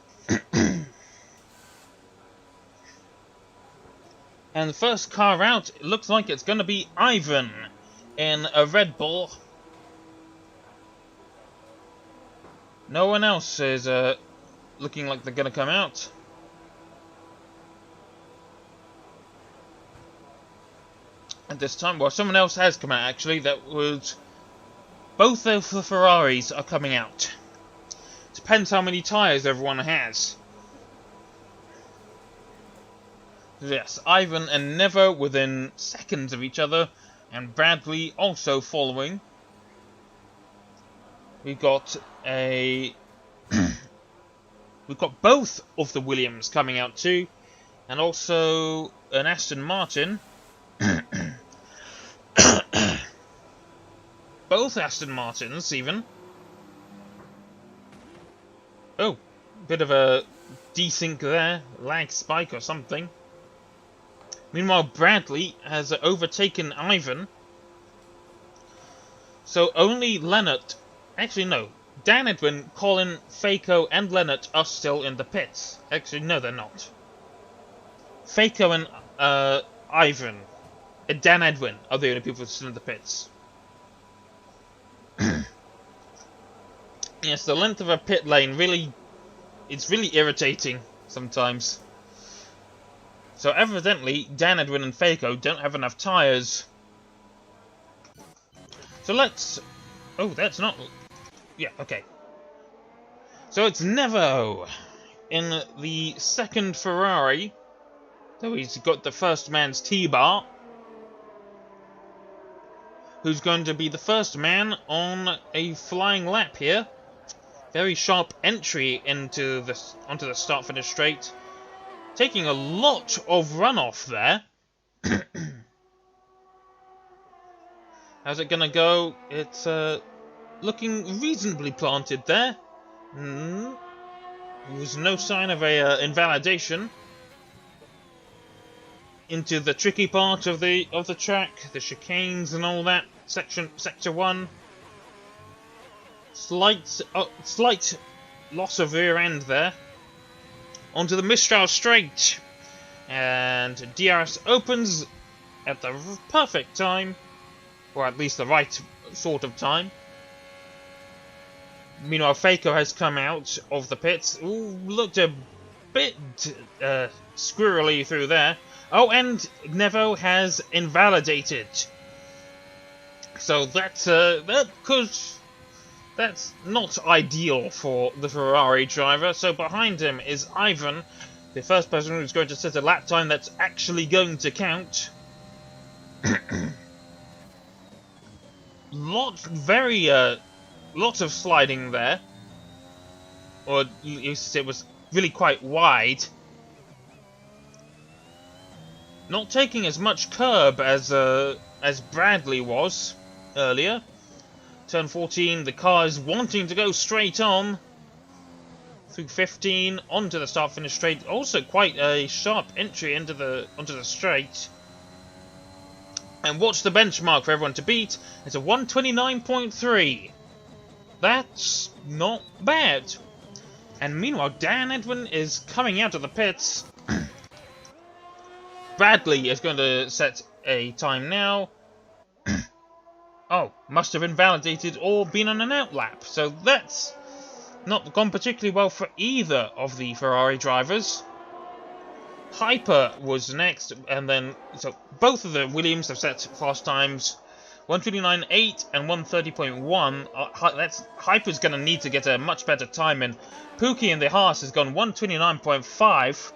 And the first car out, it looks like it's going to be Ivan in a Red Bull. No one else is looking like they're going to come out. At this time, well, someone else has come out actually. That was both of the Ferraris are coming out. It's depends how many tyres everyone has. Yes, Ivan and Nevo within seconds of each other, and Bradley also following. We've got a... We've got both of the Williams coming out too, and also an Aston Martin. Both Aston Martins, even. Oh, bit of a desync there, lag spike or something. Meanwhile, Bradley has overtaken Ivan. So only Leonard... Actually, no. Dan Edwin, Colin, Faco, and Leonard are still in the pits. Actually, no, they're not. Faco and Ivan and Dan Edwin are the only people still in the pits. Yes, the length of a pit lane really... It's really irritating sometimes. So evidently, Dan Edwin and Faco don't have enough tyres. So let's... Oh, that's not... Yeah, okay. So it's Nevo in the second Ferrari. So he's got the first man's T-bar. Who's going to be the first man on a flying lap here. Very sharp entry onto the start-finish straight. Taking a lot of runoff there. How's it gonna go? It's looking reasonably planted there. There's no sign of a invalidation. Into the tricky part of the track, the chicanes and all that. Sector 1. Slight loss of rear end there. Onto the Mistral straight, and DRS opens at the perfect time, or at least the right sort of time. Meanwhile, Faco has come out of the pits. Ooh, looked a bit squirrely through there. Oh, and Nevo has invalidated. So that's not ideal for the Ferrari driver. So behind him is Ivan, the first person who's going to set a lap time that's actually going to count. Lots of sliding there, or at least it was really quite wide. Not taking as much curb as Bradley was earlier. Turn 14, the car is wanting to go straight on. Through 15, onto the start-finish straight. Also quite a sharp entry onto the straight. And what's the benchmark for everyone to beat? It's a 129.3. That's not bad. And meanwhile, Dan Edwin is coming out of the pits. Bradley is going to set a time now. Oh, must have invalidated or been on an outlap. So that's not gone particularly well for either of the Ferrari drivers. Hyper was next, and then so both of the Williams have set fast times 129.8 and 130.1. That's Hyper's going to need to get a much better time, and Pookie in the Haas has gone 129.5.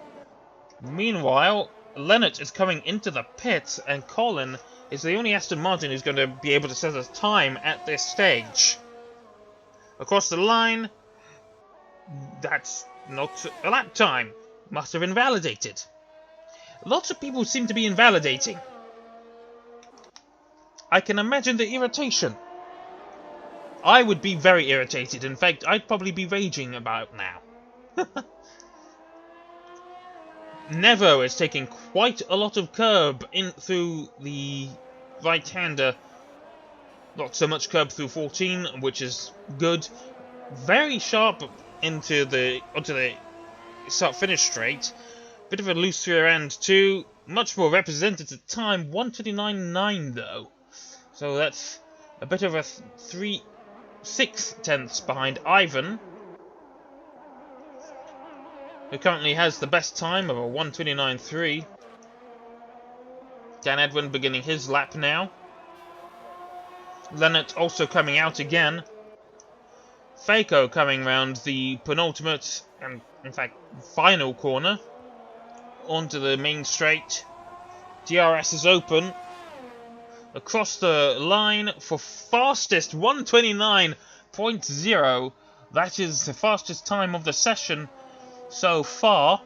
Meanwhile, Leonard is coming into the pits, and Colin is the only Aston Martin who's going to be able to set a time at this stage. Across the line, that's not a lap time. Must have invalidated. Lots of people seem to be invalidating. I can imagine the irritation. I would be very irritated. In fact, I'd probably be raging about now. Nevo is taking quite a lot of curb in through the right-hander. Not so much curb through 14, which is good. Very sharp onto the start-finish straight. Bit of a loose rear end too. Much more representative time. 129.9 though. So that's a bit of a 6 tenths behind Ivan, who currently has the best time of a 129.3. Dan Edwin beginning his lap now. Leonard also coming out again. Faco coming round the penultimate and, in fact, final corner onto the main straight. DRS is open. Across the line for fastest 129.0. That is the fastest time of the session so far.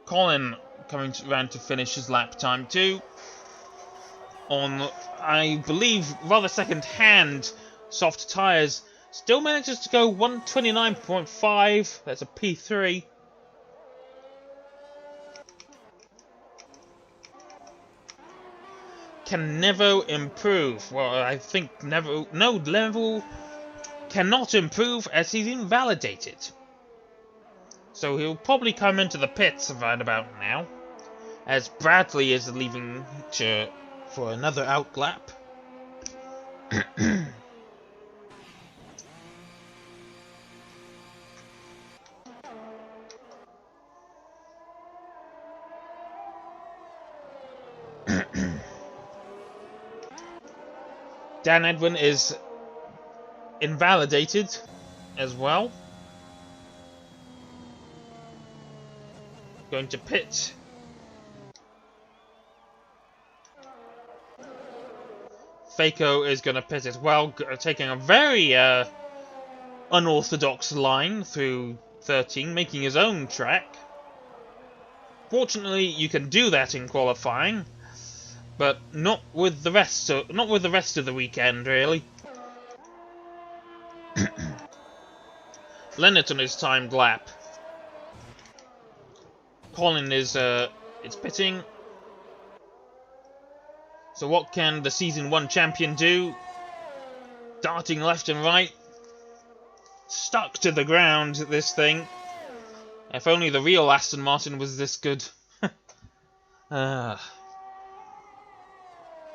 Colin coming around to finish his lap time too. On, I believe, rather second-hand soft tyres. Still manages to go 129.5. That's a P3. Can Nevo improve? Well, I think Nevo cannot improve as he's invalidated. So he'll probably come into the pits right about now, as Bradley is leaving for another outlap. Dan Edwin is invalidated as well. Going to pit. Faco is going to pit as well, taking a very unorthodox line through 13, making his own track. Fortunately, you can do that in qualifying, but not with the rest of the weekend, really. Leonard on his timed lap. Colin is it's pitting. So what can the Season 1 champion do? Darting left and right. Stuck to the ground, this thing. If only the real Aston Martin was this good.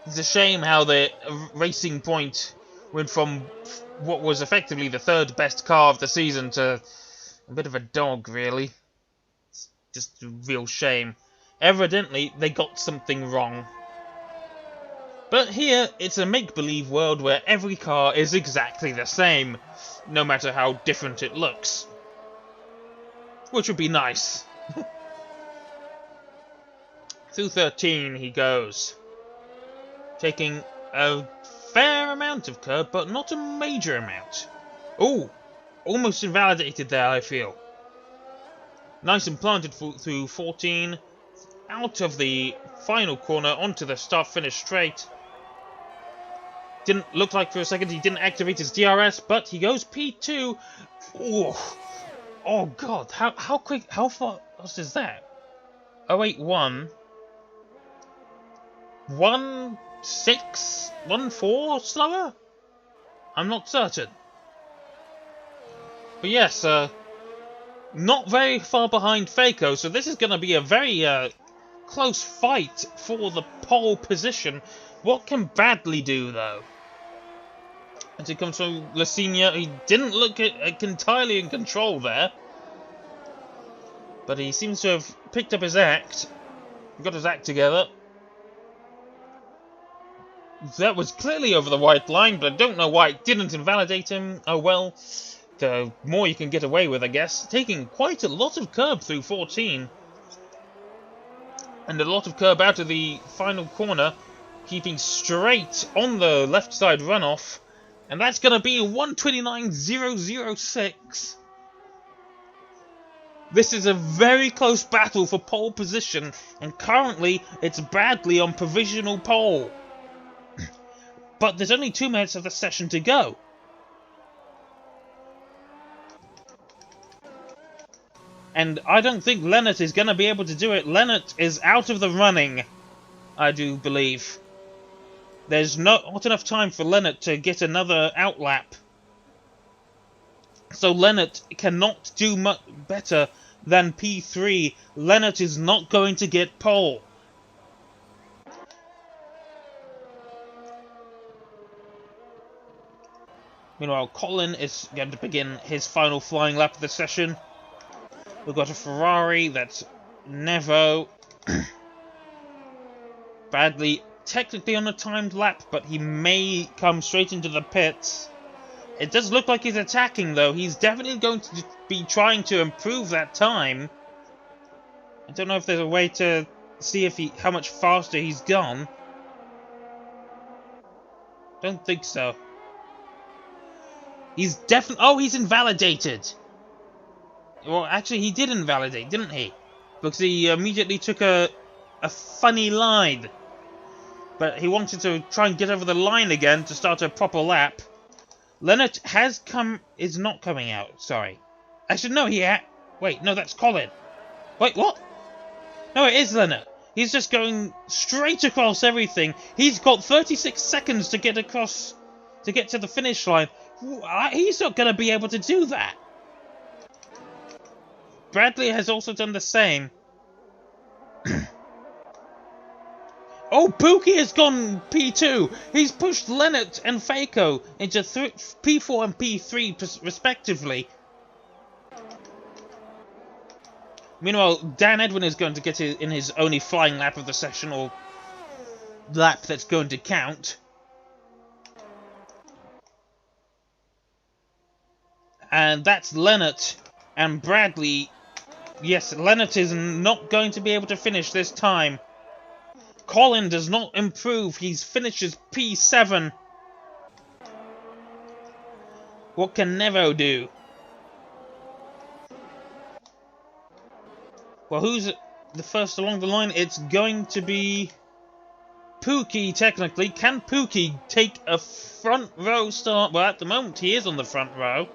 It's a shame how the Racing Point went from what was effectively the third best car of the season to a bit of a dog, really. It's just a real shame. Evidently, they got something wrong. But here, it's a make-believe world where every car is exactly the same, no matter how different it looks. Which would be nice. Through 13 he goes. Taking a fair amount of curb, but not a major amount. Ooh, almost invalidated there, I feel. Nice and planted through 14. Out of the final corner, onto the start-finish straight. Didn't look like for a second he didn't activate his DRS, but he goes P2. Ooh. Oh god, how quick, how fast is that? 081. 1.6, 1.4 slower? I'm not certain. But yes, not very far behind Faco, so this is going to be a very close fight for the pole position. What can Bradley do, though? As it comes from Lacina, he didn't look entirely in control there. But he seems to have picked up his act. Got his act together. That was clearly over the white line, but I don't know why it didn't invalidate him. Oh well, the more you can get away with, I guess. Taking quite a lot of curb through 14. And a lot of curb out of the final corner. Keeping straight on the left side runoff. And that's going to be 129.006. This is a very close battle for pole position. And currently, it's Bradley on provisional pole. But there's only 2 minutes of the session to go. And I don't think Lennart is going to be able to do it. Lennart is out of the running, I do believe. There's not enough time for Lennart to get another outlap. So Lennart cannot do much better than P3. Lennart is not going to get pole. Meanwhile, Colin is going to begin his final flying lap of the session. We've got a Ferrari, that's Nevo. Bradley technically on a timed lap, but he may come straight into the pits. It does look like he's attacking, though. He's definitely going to be trying to improve that time. I don't know if there's a way to see if how much faster he's gone. Don't think so. He's definitely... Oh, he's invalidated! Well, actually, he did invalidate, didn't he? Because he immediately took a funny line. But he wanted to try and get over the line again to start a proper lap. Leonard is not coming out, sorry. Actually, no, wait, no, that's Colin. Wait, what? No, it is Leonard. He's just going straight across everything. He's got 36 seconds to get across, to get to the finish line. He's not going to be able to do that. Bradley has also done the same. Oh, Pookie has gone P2. He's pushed Leonard and Faco into P4 and P3 respectively. Meanwhile, Dan Edwin is going to get in his only flying lap of the session, or lap that's going to count. And that's Leonard and Bradley. Yes, Leonard is not going to be able to finish this time. Colin does not improve. He finishes P7. What can Nevo do? Well, who's the first along the line? It's going to be Pookie, technically. Can Pookie take a front row start? Well, at the moment, he is on the front row.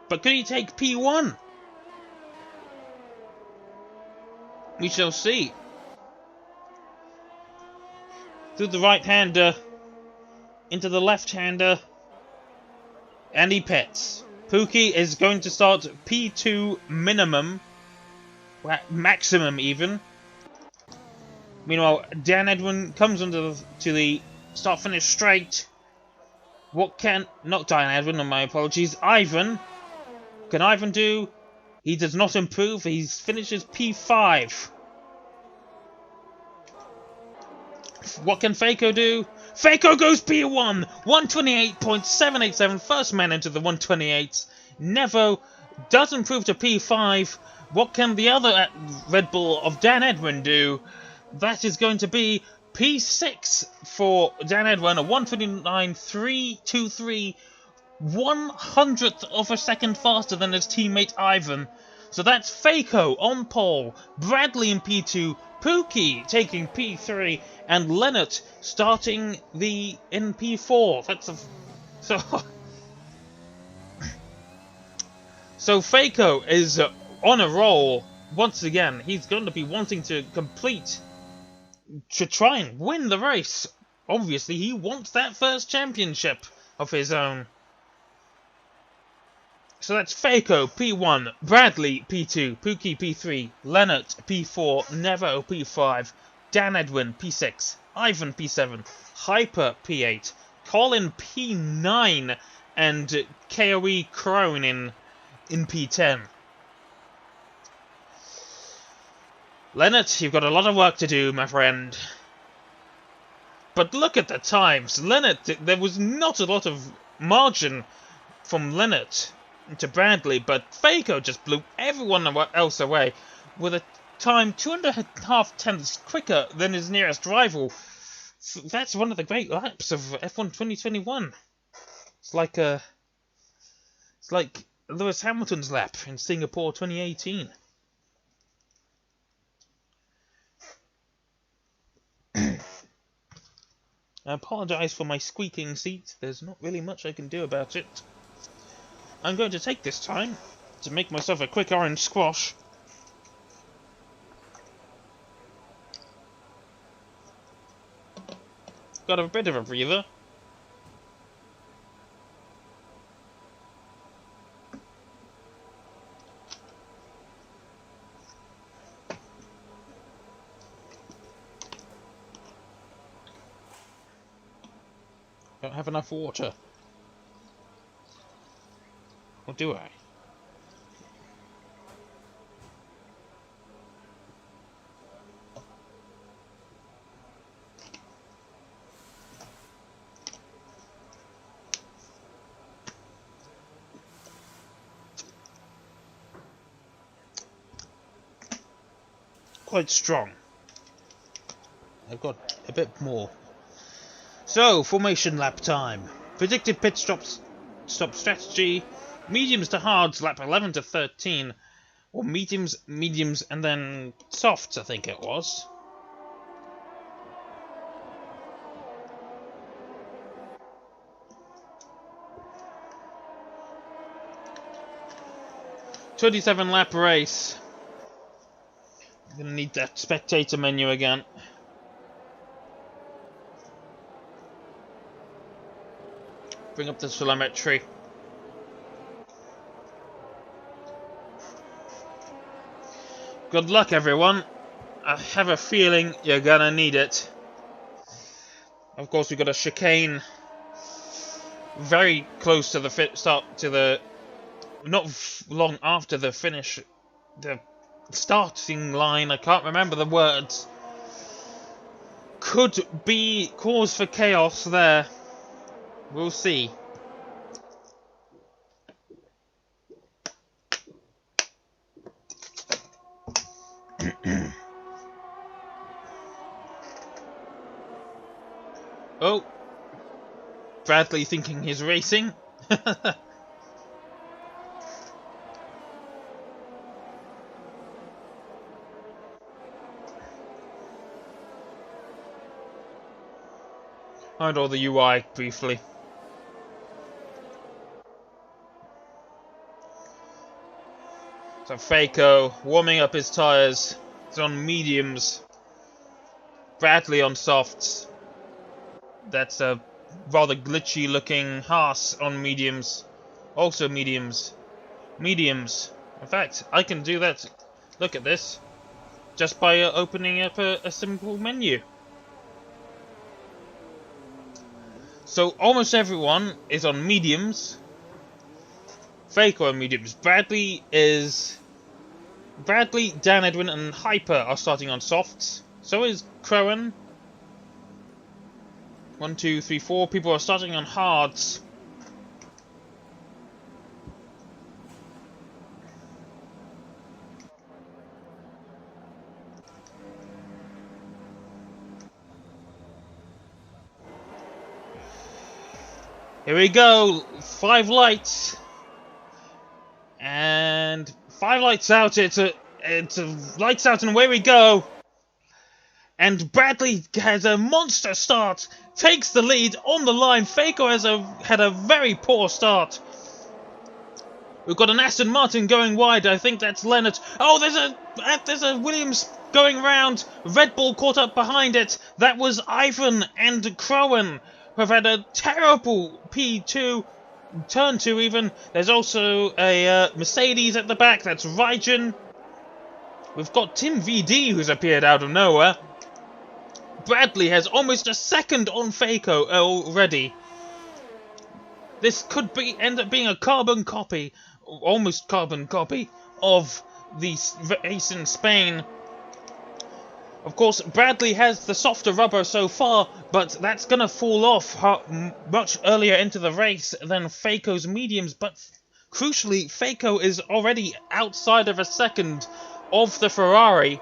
But could he take P1? We shall see. Through the right-hander, into the left-hander, and he pits. Pookie is going to start P2 minimum, maximum even. Meanwhile, Dan Edwin comes to the start-finish straight. Not Dan Edwin, my apologies, Ivan. Can Ivan do? He does not improve, he finishes P5. What can Faco do? Faco goes P1! 128.787, first man into the 128s. Nevo does improve to P5. What can the other Red Bull of Dan Edwin do? That is going to be P6 for Dan Edwin, a 129.323, 1/100th of a second faster than his teammate Ivan. So that's Faco on pole, Bradley in P2, Pookie taking P3, and Leonard starting in P4. So Faco is on a roll once again. He's going to be wanting to try and win the race. Obviously, he wants that first championship of his own. So that's Faco P1, Bradley P2, Pookie P3, Leonard P4, Nevo P5, Dan Edwin P6, Ivan P7, Hyper P8, Colin P9, and KOE Crone in P10. Leonard, you've got a lot of work to do, my friend. But look at the times. Leonard, there was not a lot of margin from Leonard to Bradley, but Faco just blew everyone else away with a time 2.5 tenths quicker than his nearest rival. So that's one of the great laps of F1 2021. It's like Lewis Hamilton's lap in Singapore 2018. I apologise for my squeaking seat. There's not really much I can do about it. I'm going to take this time to make myself a quick orange squash. Got a bit of a breather. Don't have enough water. Or do I? quite strong. I've got a bit more. So, formation lap time. Predicted pit stop strategy. Mediums to hards, lap 11 to 13. Or mediums, and then softs, I think it was. "27 lap race." I'm gonna need that spectator menu again. Bring up the telemetry. Good luck, everyone. I have a feeling you're gonna need it. Of course, we've got a chicane very close to the not long after the finish, the starting line. I can't remember the words. Could be cause for chaos there. We'll see. Oh, Bradley thinking he's racing. Hide all the UI briefly. So Faco warming up his tyres. He's on mediums. Bradley on softs. That's a rather glitchy looking Haas on mediums. Also mediums. Mediums. In fact, I can do that. Look at this. Just by opening up a simple menu. So almost everyone is on mediums. Faco on mediums. Bradley, Dan Edwin, and Hyper are starting on softs. So is Crowan. 1, 2, 3, 4 people are starting on hards. Here we go, 5 lights. And 5 lights out, it's a lights out and away we go. And Bradley has a monster start, takes the lead on the line. Faco had a very poor start. We've got an Aston Martin going wide. I think that's Leonard. Oh, there's a Williams going round. Red Bull caught up behind it. That was Ivan and Crowan, who have had a terrible P2, turn 2 even. There's also a Mercedes at the back. That's Rygen. We've got Tim VD, who's appeared out of nowhere. Bradley has almost a second on Faco already. This could end up being a carbon copy, almost carbon copy, of the race in Spain. Of course, Bradley has the softer rubber so far, but that's going to fall off much earlier into the race than Faco's mediums. But crucially, Faco is already outside of a second of the Ferrari.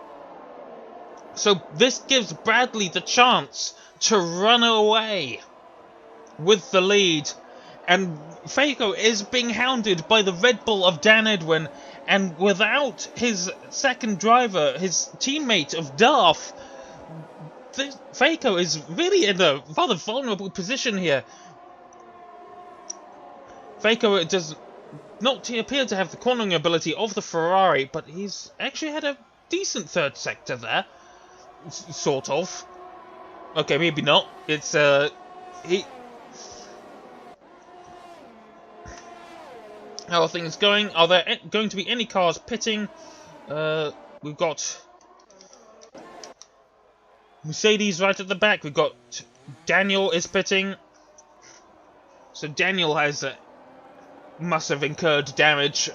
So this gives Bradley the chance to run away with the lead. And Faco is being hounded by the Red Bull of Dan Edwin. And without his second driver, his teammate of Darth, Faco is really in a rather vulnerable position here. Faco does not appear to have the cornering ability of the Ferrari, but he's actually had a decent third sector there. Sort of. Okay, maybe not. It's, How are things going? Are there going to be any cars pitting? We've got Mercedes right at the back. We've got Daniel is pitting. So Daniel must have incurred damage.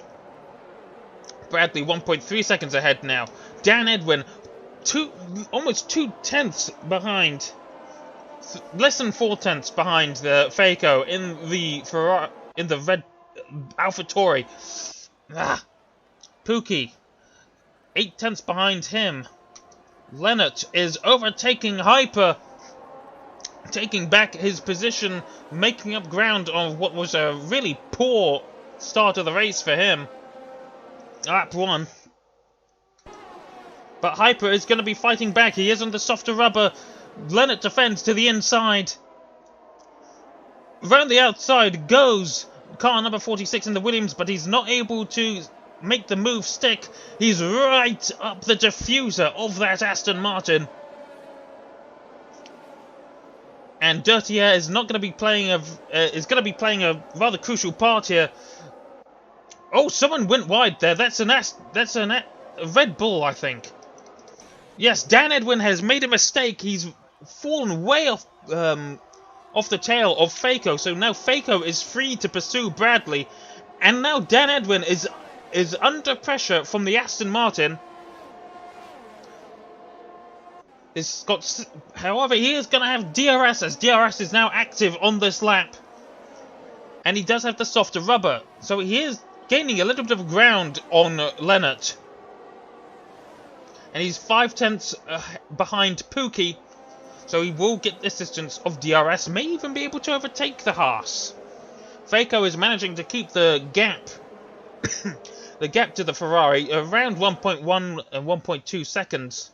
Bradley 1.3 seconds ahead now. Dan Edwin almost 2/10 behind. Less than 4/10 behind the Faco in the Ferrari, in the red AlphaTauri. Pookie 8/10 behind him. Lennart is overtaking Hyper, taking back his position, making up ground on what was a really poor start of the race for him. Lap 1. But Hyper is going to be fighting back. He is on the softer rubber. Lennart defends to the inside. Around the outside goes car number 46 in the Williams, but he's not able to make the move stick. He's right up the diffuser of that Aston Martin. And Dirty Air is not going to be playing a rather crucial part here. Oh, someone went wide there. That's a Red Bull, I think. Yes, Dan Edwin has made a mistake. He's fallen way off the tail of Faco. So now Faco is free to pursue Bradley, and now Dan Edwin is under pressure from the Aston Martin. However, he is going to have DRS, as DRS is now active on this lap. And he does have the softer rubber, so he is gaining a little bit of ground on Lennart. And he's 5/10 behind Pookie, so he will get the assistance of DRS, may even be able to overtake the Haas. Faco is managing to keep the gap, the gap to the Ferrari, around 1.1 and 1.2 seconds.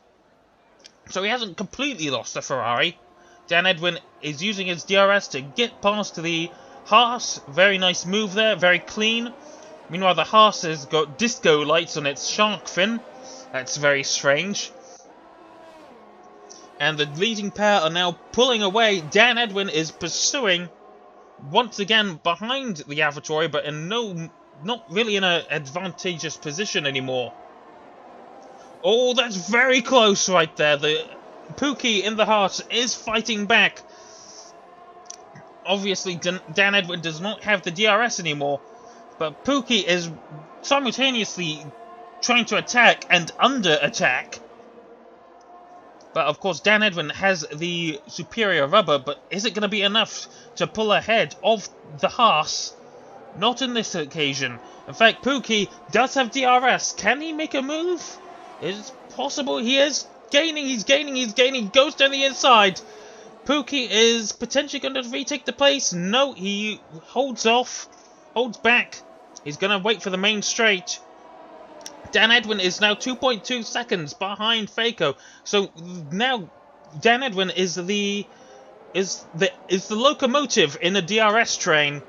So he hasn't completely lost the Ferrari. Dan Edwin is using his DRS to get past the Haas. Very nice move there, very clean. Meanwhile, the Haas has got disco lights on its shark fin. That's very strange. And the leading pair are now pulling away. Dan Edwin is pursuing once again behind the AlphaTauri, but not really in an advantageous position anymore. Oh, that's very close right there. The Pookie in the Haas is fighting back. Obviously, Dan Edwin does not have the DRS anymore, but Pookie is simultaneously trying to attack and under attack. But of course, Dan Edwin has the superior rubber, but is it going to be enough to pull ahead of the Haas? Not in this occasion. In fact, Pookie does have DRS. Can he make a move? It's possible. He is gaining, he's gaining, he goes down the inside. Pookie is potentially going to retake the place. No, he holds off, holds back. He's going to wait for the main straight. Dan Edwin is now 2.2 seconds behind Faco. So now Dan Edwin is the locomotive in the DRS train.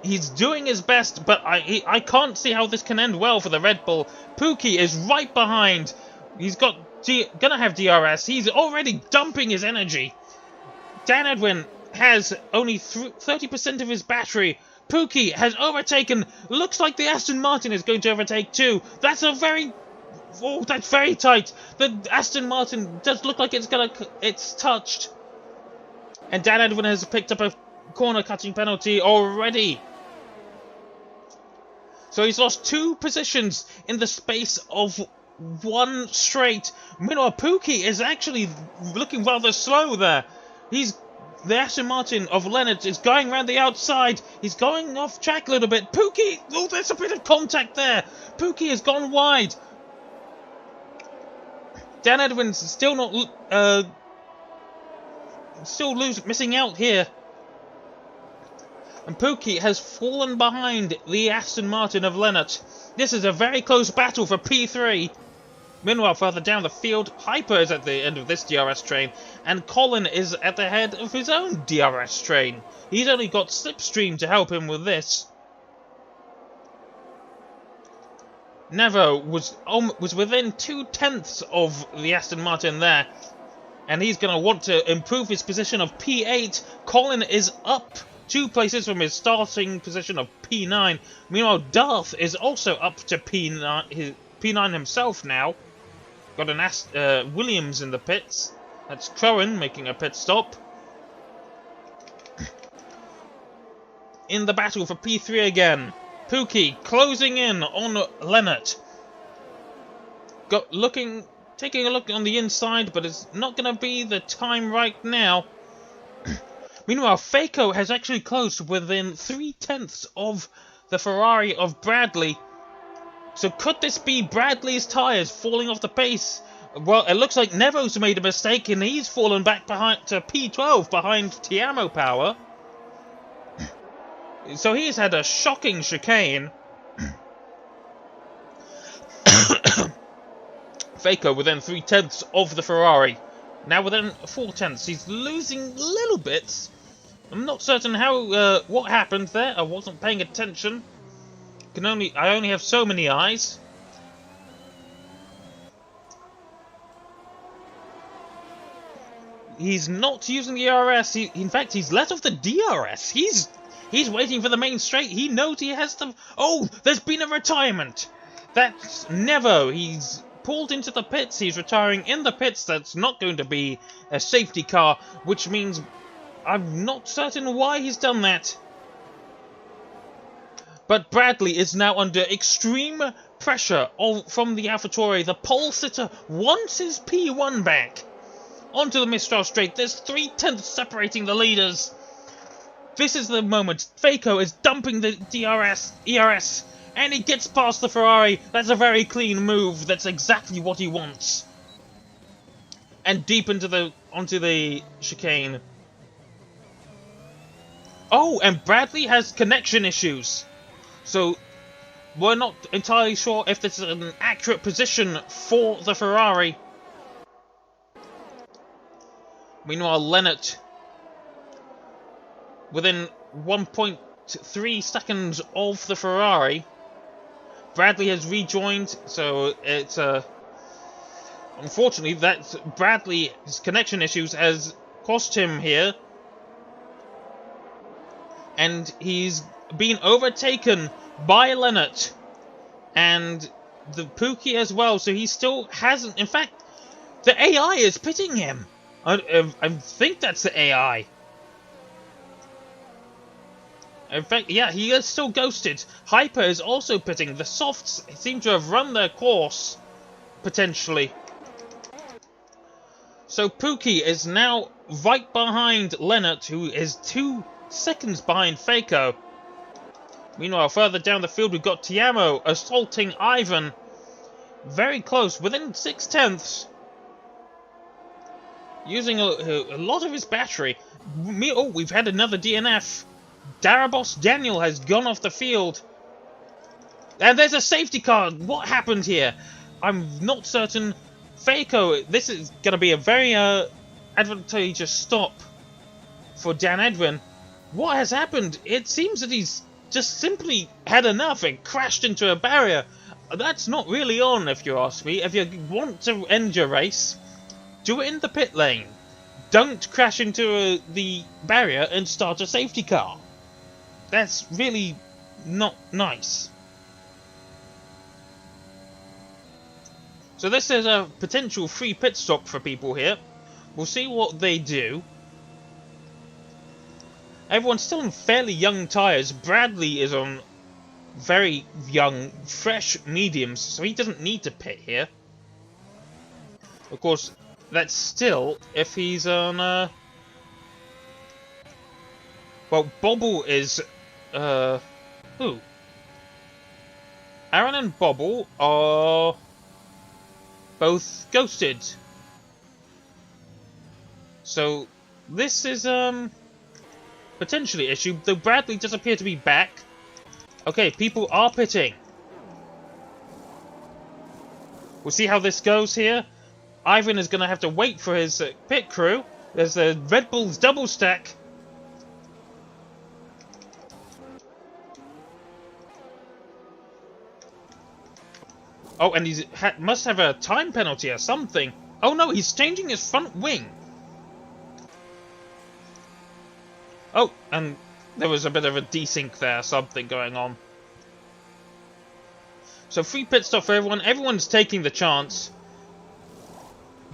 He's doing his best, but I can't see how this can end well for the Red Bull. Pookie is right behind. He's gonna have DRS. He's already dumping his energy. Dan Edwin has only 30% of his battery. Pookie has overtaken. Looks like the Aston Martin is going to overtake too. That's very tight. The Aston Martin does look like it's touched. And Dan Edwin has picked up a corner cutting penalty already. So he's lost 2 positions in the space of 1 straight. Meanwhile, Pookie is actually looking rather slow there. The Aston Martin of Lennart is going around the outside. He's going off track a little bit. Pookie! Oh, there's a bit of contact there. Pookie has gone wide. Dan Edwin's still not... missing out here. And Pookie has fallen behind the Aston Martin of Lennart. This is a very close battle for P3. Meanwhile, further down the field, Hyper is at the end of this DRS train, and Colin is at the head of his own DRS train. He's only got Slipstream to help him with this. Nevo was within 2/10 of the Aston Martin there, and he's going to want to improve his position of P8. Colin is up 2 places from his starting position of P9. Meanwhile, Darth is also up to P9 himself now. Got an Williams in the pits. That's Crowan making a pit stop. In the battle for P3 again. Pookie closing in on Lennart. Taking a look on the inside, but it's not going to be the time right now. Meanwhile, Faco has actually closed within 3/10 of the Ferrari of Bradley. So could this be Bradley's tyres falling off the pace? Well, it looks like Nevo's made a mistake and he's fallen back behind to P12 behind Tiamo Power. So he's had a shocking chicane. Faco within 3/10 of the Ferrari. Now within 4/10, he's losing little bits. I'm not certain how what happened there. I wasn't paying attention. I only have so many eyes. He's not using the RS. In fact, he's let off the DRS. He's waiting for the main straight. He knows he has to. Oh, there's been a retirement. That's Nevo. He's pulled into the pits. He's retiring in the pits. That's not going to be a safety car, which means I'm not certain why he's done that. But Bradley is now under extreme pressure from the AlphaTauri. The pole sitter wants his P1 back. Onto the Mistral straight. There's 3/10 separating the leaders. This is the moment. Faco is dumping the ERS, and he gets past the Ferrari. That's a very clean move. That's exactly what he wants. And deep onto the chicane. Oh, and Bradley has connection issues. So we're not entirely sure if this is an accurate position for the Ferrari. Meanwhile, Lennart, within 1.3 seconds of the Ferrari, Bradley has rejoined, so it's unfortunately that Bradley's connection issues has cost him here, and he's been overtaken by Lennart and the Pookie as well. So he still hasn't. In fact, the AI is pitting him. I think that's the AI. In fact, yeah, he is still ghosted. Hyper is also pitting. The softs seem to have run their course, potentially. So Pookie is now right behind Lennart, who is 2 seconds behind Faco. Meanwhile, further down the field, we've got Tiamo assaulting Ivan. Very close, within 6/10. Using a lot of his battery. Oh, we've had another DNF. Darabos Daniel has gone off the field. And there's a safety car. What happened here? I'm not certain. Faco, this is going to be a very advantageous stop for Dan Edwin. What has happened? It seems that he's just simply had enough and crashed into a barrier. That's not really on, if you ask me. If you want to end your race, do it in the pit lane. Don't crash into the barrier and start a safety car. That's really not nice. So this is a potential free pit stop for people here. We'll see what they do. Everyone's still on fairly young tyres. Bradley is on very young, fresh mediums, so he doesn't need to pit here. Of course, that's still if he's on... Well, Bobble is... Who? Aaron and Bobble are both ghosted. So, this is, potentially an issue, though Bradley does appear to be back. Okay, people are pitting. We'll see how this goes here. Ivan is going to have to wait for his pit crew. There's the Red Bull's double stack. Oh, and he must have a time penalty or something. Oh no, he's changing his front wing. Oh, and there was a bit of a desync there, something going on. So free pit stop for everyone. Everyone's taking the chance.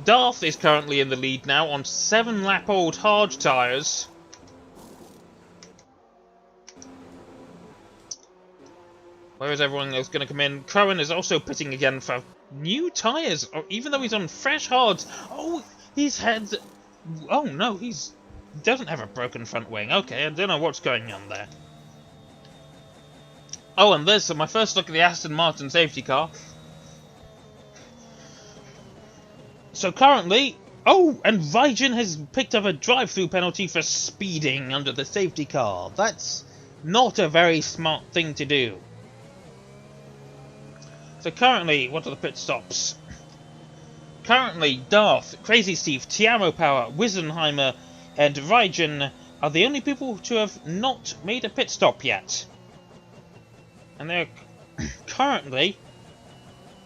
Darth is currently in the lead now on 7-lap-old hard tyres. Where is everyone else going to come in? Cohen is also pitting again for new tyres, even though he's on fresh hards. Oh, he's had... Oh no, he doesn't have a broken front wing. Okay, I don't know what's going on there. Oh, and there's my first look at the Aston Martin safety car. So currently, oh, and Vigin has picked up a drive-through penalty for speeding under the safety car. That's not a very smart thing to do. So currently, what are the pit stops? Currently, Darth, Crazy Steve, Tiamo Power, Wisenheimer, and Vigin are the only people to have not made a pit stop yet. And they're currently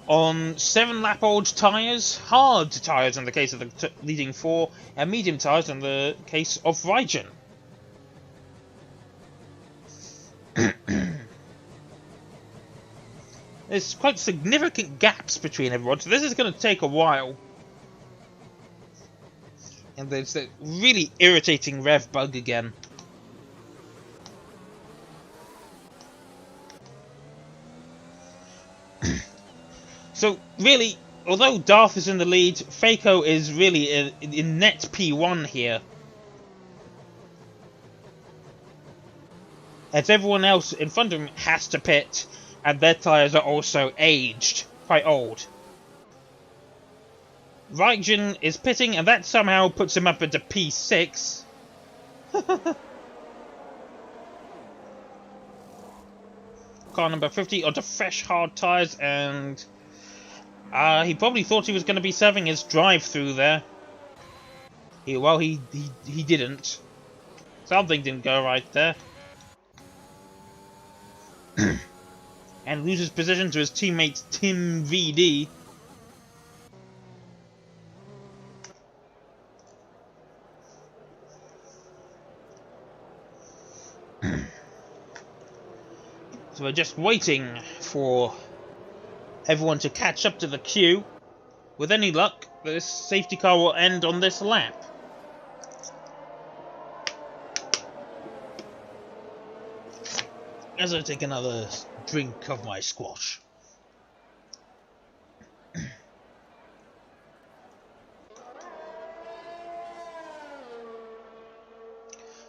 on 7-lap-old tyres, hard tyres in the case of the leading 4, and medium tyres in the case of Vigin. There's quite significant gaps between everyone, so this is going to take a while. And there's a really irritating rev bug again. So, really, although Darth is in the lead, Faco is really in net P1 here. As everyone else in front of him has to pit, and their tyres are also aged, quite old. Vigin is pitting, and that somehow puts him up into P6. Car number 50 onto fresh hard tyres, and he probably thought he was going to be serving his drive-through there. Well, he didn't. Something didn't go right there. And loses position to his teammate Tim VD. So we're just waiting for everyone to catch up to the queue. With any luck, this safety car will end on this lap. As I take another drink of my squash.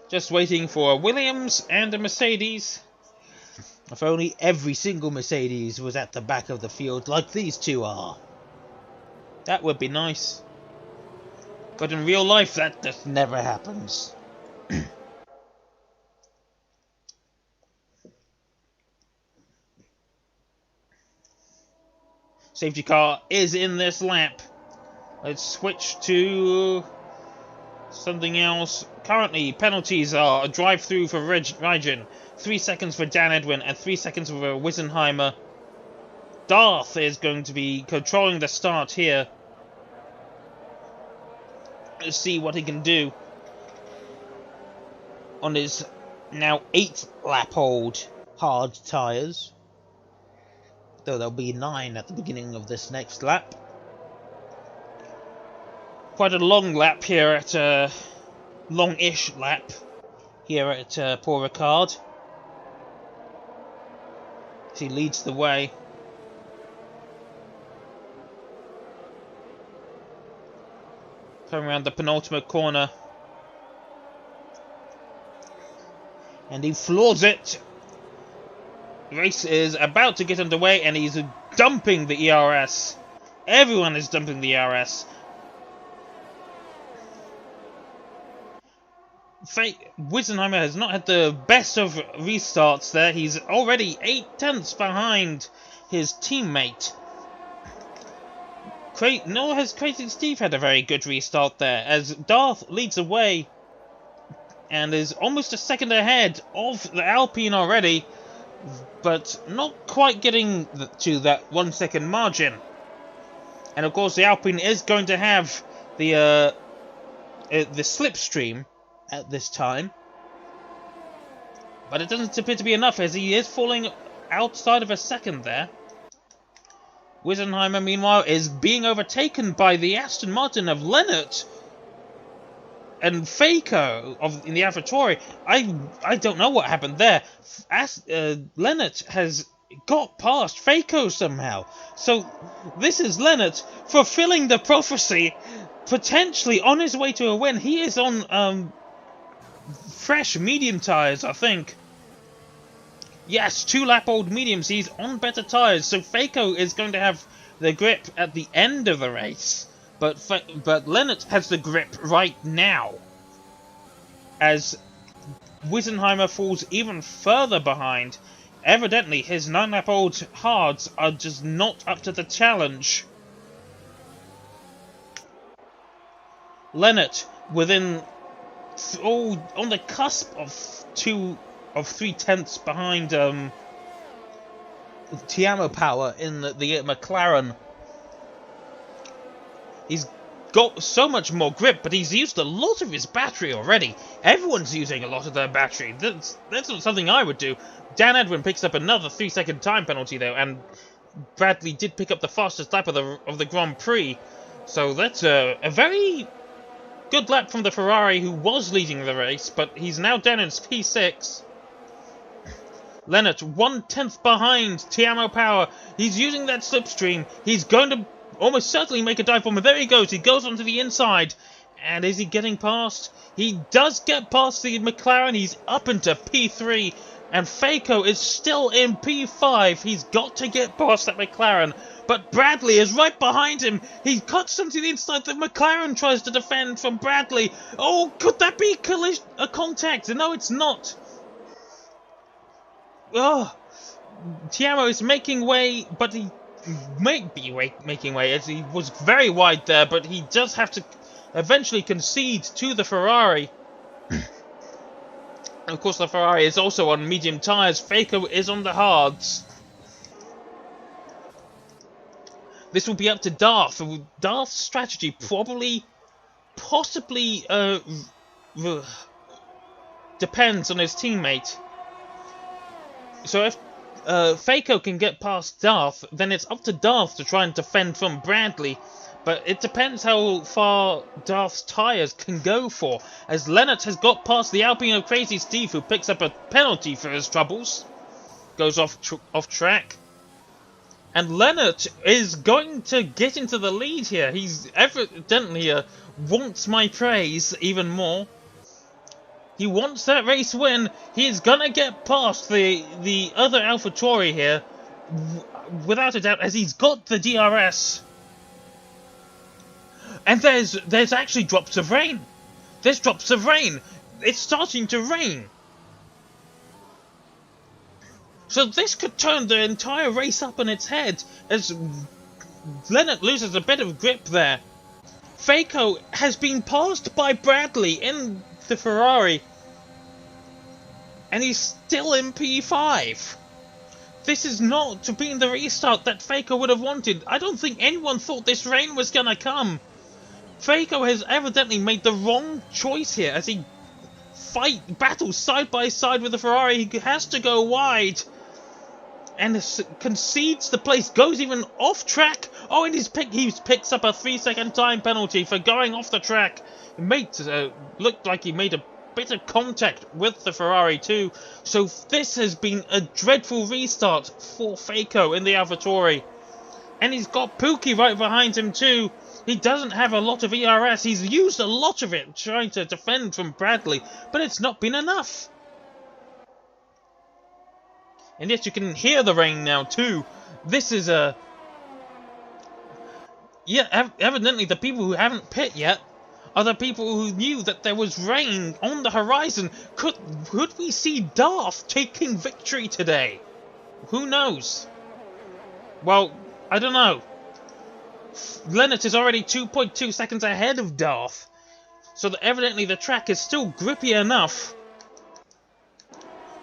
Just waiting for a Williams and a Mercedes. If only every single Mercedes was at the back of the field like these two are. That would be nice. But in real life, that just never happens. Safety car is in this lap. Let's switch to something else. Currently, penalties are a drive-through for Vigin, 3 seconds for Dan Edwin, and 3 seconds for Wisenheimer. Darth is going to be controlling the start here. Let's see what he can do on his now 8-lap-old hard tyres. Though there'll be 9 at the beginning of this next lap. Quite a long lap here at long-ish lap here at Paul Ricard. He leads the way. Coming around the penultimate corner. And he floors it. The race is about to get underway, and he's dumping the ERS. Everyone is dumping the ERS. Wisenheimer has not had the best of restarts there. He's already 8 tenths behind his teammate. Nor has Crazy Steve had a very good restart there, as Darth leads away and is almost a second ahead of the Alpine already, but not quite getting to that 1 second margin. And of course the Alpine is going to have the slipstream at this time, but it doesn't appear to be enough, as he is falling outside of a second there. Wisenheimer, meanwhile, is being overtaken by the Aston Martin of Lennart and Faco in the AlphaTauri. I don't know what happened there. Lennart has got past Faco somehow. So this is Lennart fulfilling the prophecy, potentially on his way to a win. He is on fresh medium tyres, I think. Yes, 2-lap-old mediums. He's on better tyres, so Faco is going to have the grip at the end of the race. But Leonard has the grip right now, as Wittenheimer falls even further behind. Evidently, his 9-lap-old hards are just not up to the challenge. Leonard within on the cusp of 3/10 behind Tiamo Power in the McLaren. He's got so much more grip, but he's used a lot of his battery already. Everyone's using a lot of their battery. That's not something I would do. Dan Edwin picks up another 3-second time penalty though, and Bradley did pick up the fastest lap of the Grand Prix. So that's a very good lap from the Ferrari, who was leading the race, but he's now down in P6. Leonard 1/10 behind Tiamo Power. He's using that slipstream. He's going to almost certainly make a dive bomb. There he goes. He goes onto the inside. And is he getting past? He does get past the McLaren. He's up into P3. And Faco is still in P5. He's got to get past that McLaren. But Bradley is right behind him. He cuts onto the inside. The McLaren tries to defend from Bradley. Oh, could that be a contact? No, it's not. Oh, Tiamo is making way, but he might be making way, as he was very wide there, but he does have to eventually concede to the Ferrari. Of course, the Ferrari is also on medium tyres. Faco is on the hards. This will be up to Darth. Darth's strategy possibly depends on his teammate. So if Faco can get past Darth, then it's up to Darth to try and defend from Bradley. But it depends how far Darth's tyres can go for, as Leonard has got past the Alpine of Crazy Steve, who picks up a penalty for his troubles. Goes off track. And Leonard is going to get into the lead here. He's evidently wants my praise even more. He wants that race win. He's gonna get past the other AlphaTauri here, without a doubt, as he's got the DRS. And there's actually drops of rain. There's drops of rain. It's starting to rain. So this could turn the entire race up on its head, as Leonard loses a bit of grip there. Faco has been passed by Bradley in the Ferrari, and he's still in P5. This is not to be the restart that Faco would have wanted. I don't think anyone thought this rain was gonna come. Faco has evidently made the wrong choice here, as he battles side by side with the Ferrari. He has to go wide, and concedes the place, goes even off track. Oh, and he picks up a 3-second time penalty for going off the track. It looked like he made a bit of contact with the Ferrari too. So this has been a dreadful restart for Faco in the AlphaTauri. And he's got Pookie right behind him too. He doesn't have a lot of ERS. He's used a lot of it trying to defend from Bradley, but it's not been enough. And yes, you can hear the rain now too. This is evidently the people who haven't pit yet are the people who knew that there was rain on the horizon. Could we see Darth taking victory today? Who knows? Well, I don't know. Leonard is already 2.2 seconds ahead of Darth, so that evidently the track is still grippy enough.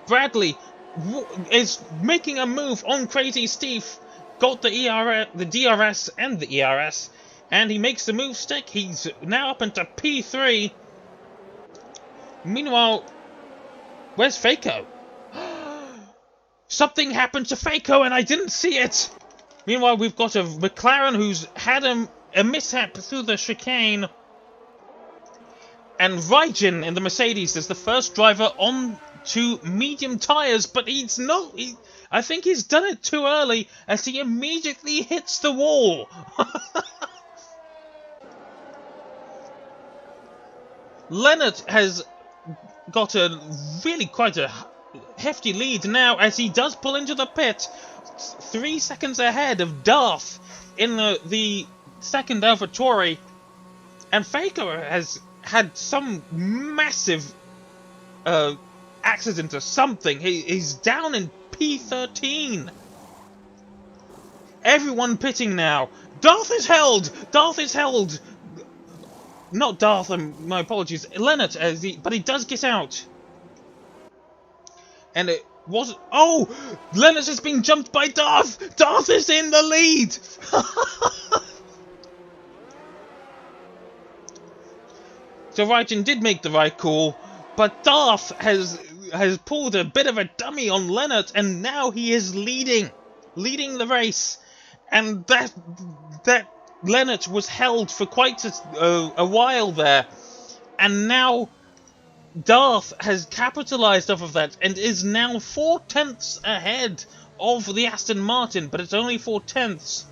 Bradley is making a move on Crazy Steve. Got the DRS and the ERS, and he makes the move stick. He's now up into P3. Meanwhile, where's Faco? Something happened to Faco and I didn't see it. Meanwhile, we've got a McLaren who's had a mishap through the chicane. And Raijin in the Mercedes is the first driver on to medium tyres, but I think he's done it too early, as he immediately hits the wall. Leonard has got quite a hefty lead now, as he does pull into the pit, 3 seconds ahead of Darth in the second AlphaTauri, and Faker has had some massive accident or something. He's down in P13. Everyone pitting now. Darth is held! Darth is held! Not Darth, my apologies. Leonard, but he does get out. And it was... Oh! Leonard has been jumped by Darth! Darth is in the lead! So Raijin did make the right call, but Darth has pulled a bit of a dummy on Leonard, and now he is leading the race. And that Leonard was held for quite a while there, and now Darth has capitalized off of that and is now 4/10 ahead of the Aston Martin, but it's only 4/10.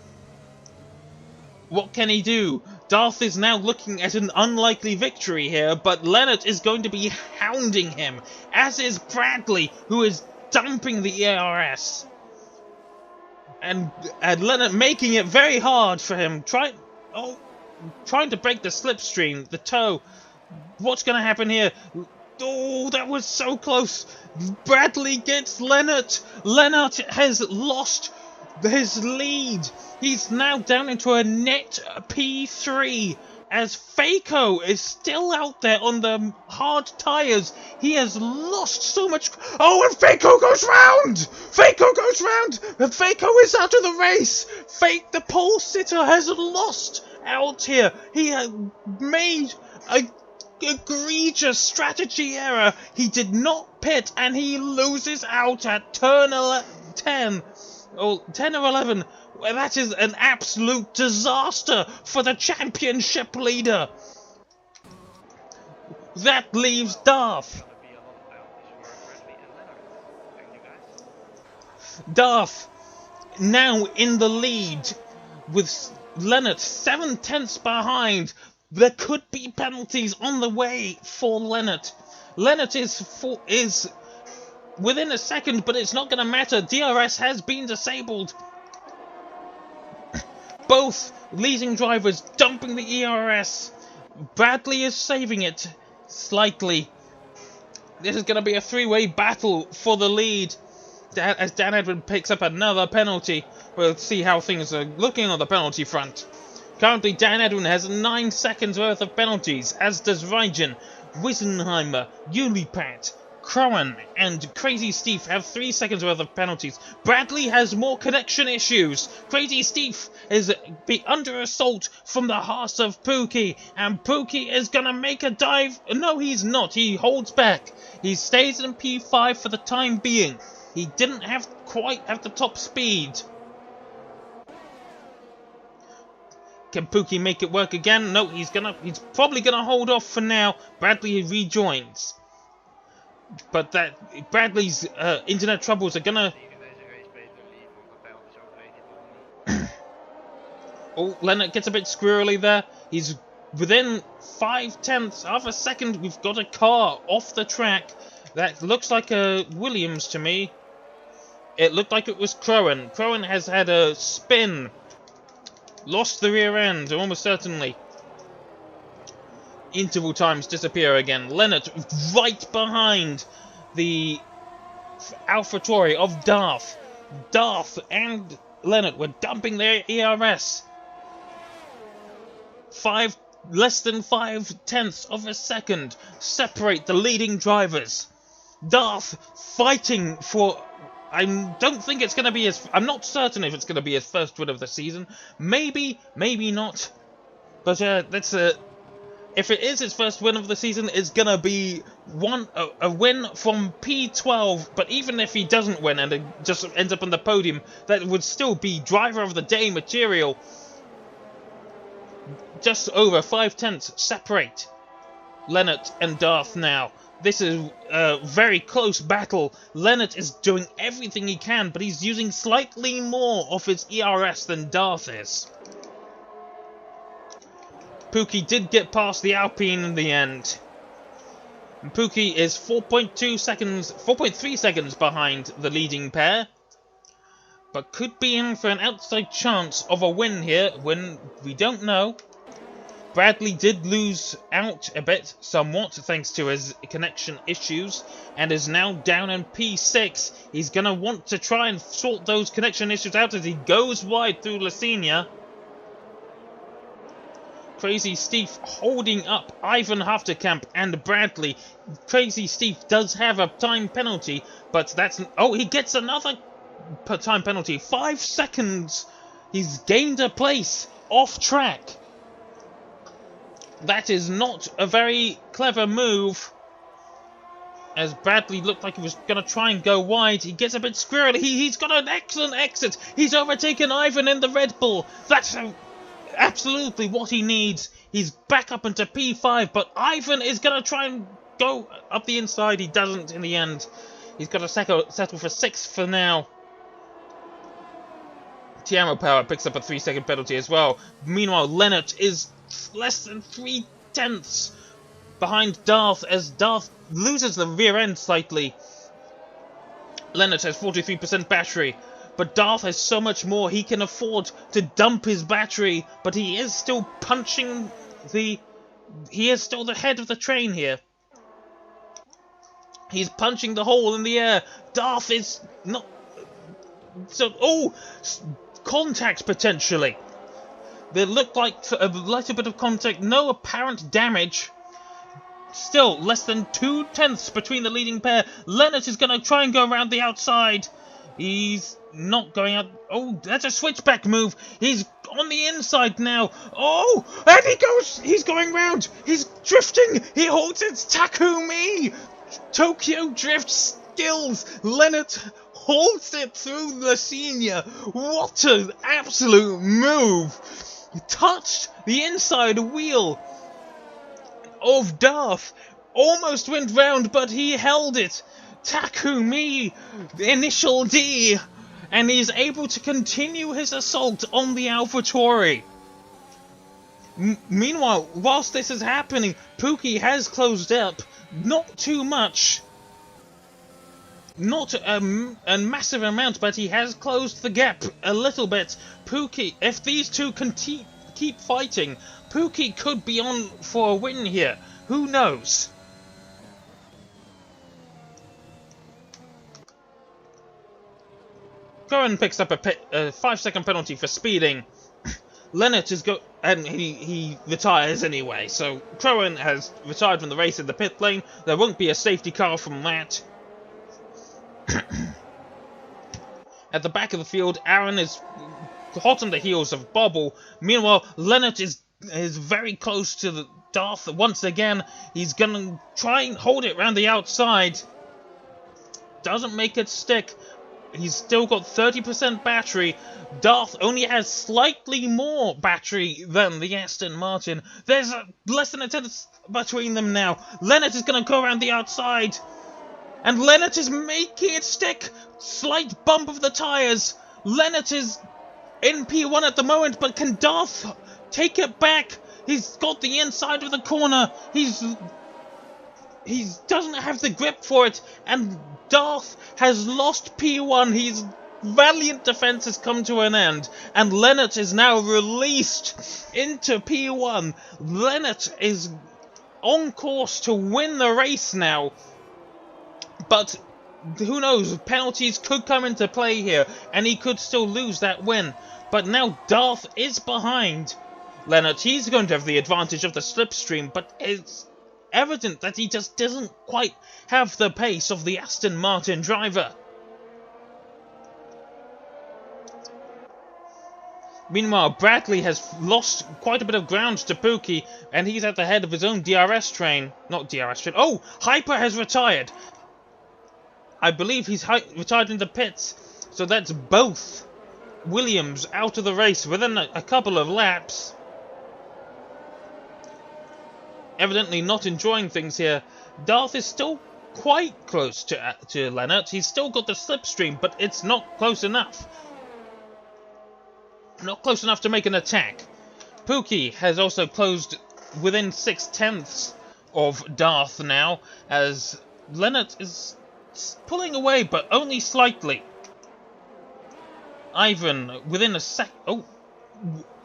What can he do? Darth is now looking at an unlikely victory here, but Leonard is going to be hounding him, as is Bradley, who is dumping the CRS. And Leonard making it very hard for him, trying to break the slipstream, the toe. What's going to happen here? Oh, that was so close. Bradley gets Leonard. Leonard has lost his lead. He's now down into a net P3 as Faco is still out there on the hard tyres. He has lost so much. Oh, and Faco goes round! Faco goes round! And Faco is out of the race! The pole sitter has lost out here. He had made a egregious strategy error. He did not pit and he loses out at turn 10 or 11. Well, that is an absolute disaster for the championship leader. That leaves Darth. Darth now in the lead with Leonard 7/10 behind. There could be penalties on the way for Leonard. Leonard is within a second, but it's not going to matter. DRS has been disabled. Both leading drivers dumping the ERS. Bradley is saving it slightly. This is going to be a three-way battle for the lead. As Dan Edwin picks up another penalty. We'll see how things are looking on the penalty front. Currently, Dan Edwin has 9 seconds worth of penalties, as does Raijin, Wissenheimer, Ulipat, Crowan, and Crazy Steve have 3 seconds worth of penalties. Bradley has more connection issues. Crazy Steve is under assault from the heart of Pookie, and Pookie is gonna make a dive. No, he's not. He holds back. He stays in P5 for the time being. He didn't quite have the top speed. Can Pookie make it work again? No, he's probably gonna hold off for now. Bradley rejoins. But Bradley's internet troubles are gonna... Oh, Leonard gets a bit squirrely there. He's within 5/10 of a second. We've got a car off the track. That looks like a Williams to me. It looked like it was Crowan. Crowan has had a spin. Lost the rear end, almost certainly. Interval times disappear again. Leonard right behind the AlphaTauri of Darth. Darth and Leonard were dumping their ERS. Less than 5/10 of a second separate the leading drivers. Darth fighting for... I don't think it's going to be his... I'm not certain if it's going to be his first win of the season. Maybe, maybe not. But that's if it is his first win of the season, it's going to be a win from P12. But even if he doesn't win and it just ends up on the podium, that would still be driver of the day material. Just over 5/10 separate Leonard and Darth now. This is a very close battle. Leonard is doing everything he can, but he's using slightly more of his ERS than Darth is. Pookie did get past the Alpine in the end. And Pookie is 4.3 seconds behind the leading pair. but could be in for an outside chance of a win here when we don't know. Bradley did lose out a bit, somewhat, thanks to his connection issues, and is now down in P6. He's going to want to try and sort those connection issues out as he goes wide through Lasenia. Crazy Steve holding up Ivan Hafterkamp and Bradley. Crazy Steve does have a time penalty, but that's... Oh, he gets another time penalty. 5 seconds. He's gained a place off track. That is not a very clever move. As Bradley looked like he was going to try and go wide, he gets a bit squirrely. He's got an excellent exit. He's overtaken Ivan in the Red Bull. That's absolutely what he needs. He's back up into P5, but Ivan is going to try and go up the inside. He doesn't in the end. He's got to settle for 6th for now. Tiamo Power picks up a 3-second penalty as well. Meanwhile, Lennart is less than 3/10 behind Darth as Darth loses the rear end slightly. Lennart has 43% battery, but Darth has so much more. He can afford to dump his battery, but he is still punching the... He is still the head of the train here. He's punching the hole in the air. Darth is not... So, oh! Contact potentially. There looked like a little bit of contact, no apparent damage. Still, less than 2/10 between the leading pair. Lennart is going to try and go around the outside. He's not going out. Oh, that's a switchback move. He's on the inside now. Oh, and he goes. He's going round. He's drifting. He holds it. Takumi. Tokyo Drift skills. Lennart holds it through Lasenia. What an absolute move. He touched the inside wheel of Darth. Almost went round, but he held it. Takumi, initial D. And he's able to continue his assault on the AlphaTauri. Meanwhile, whilst this is happening, Pookie has closed up. Not too much. Not a massive amount, but he has closed the gap a little bit. Pookie, if these two can keep fighting, Pookie could be on for a win here. Who knows? Cohen picks up a 5-second penalty for speeding. Lennart is and he retires anyway, so Cohen has retired from the race in the pit lane. There won't be a safety car from that. At the back of the field, Aaron is hot on the heels of Bobble. Meanwhile, Lennart is very close to the Darth once again. He's gonna try and hold it around the outside. Doesn't make it stick. He's still got 30% battery. Darth only has slightly more battery than the Aston Martin. There's less than a 10 between them now. Lennart is going to go around the outside. And Lennart is making it stick. Slight bump of the tyres. Lennart is in P1 at the moment, but can Darth take it back? He's got the inside of the corner. He doesn't have the grip for it, and Darth has lost P1. His valiant defense has come to an end, and Lennart is now released into P1. Lennart is on course to win the race now, but who knows, penalties could come into play here, and he could still lose that win. But now Darth is behind Lennart. He's going to have the advantage of the slipstream, but it's evident that he just doesn't quite have the pace of the Aston Martin driver. Meanwhile, Bradley has lost quite a bit of ground to Pookie, and he's at the head of his own DRS train. Not DRS train. Oh, Hyper has retired. I believe he's retired in the pits, so that's both Williams out of the race within a couple of laps. Evidently not enjoying things here. Darth is still quite close to Lennart. He's still got the slipstream, but it's not close enough. Not close enough to make an attack. Pookie has also closed within 6/10 of Darth now, as Lennart is pulling away, but only slightly. Ivan within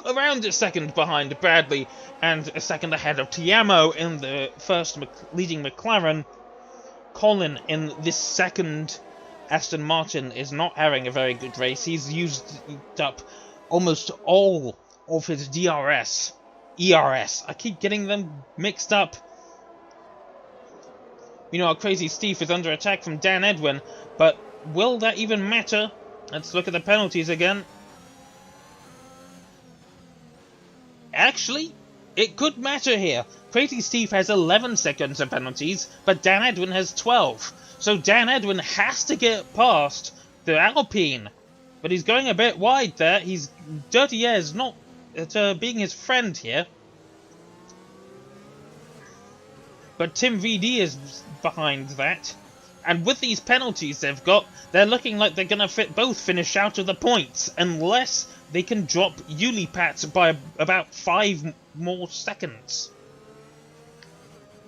around a second behind Bradley and a second ahead of Tiamo in the first leading McLaren. Colin in this second Aston Martin is not having a very good race. He's used up almost all of his DRS. ERS. I keep getting them mixed up. Meanwhile, Crazy Steve is under attack from Dan Edwin, but will that even matter? Let's look at the penalties again. Actually, it could matter here. Crazy Steve has 11 seconds of penalties, but Dan Edwin has 12. So Dan Edwin has to get past the Alpine. But he's going a bit wide there. Dirty Air's not being his friend here. But Tim VD is behind that. And with these penalties they've got, they're looking like they're going to both finish out of the points. Unless they can drop Ulipat by about 5 more seconds.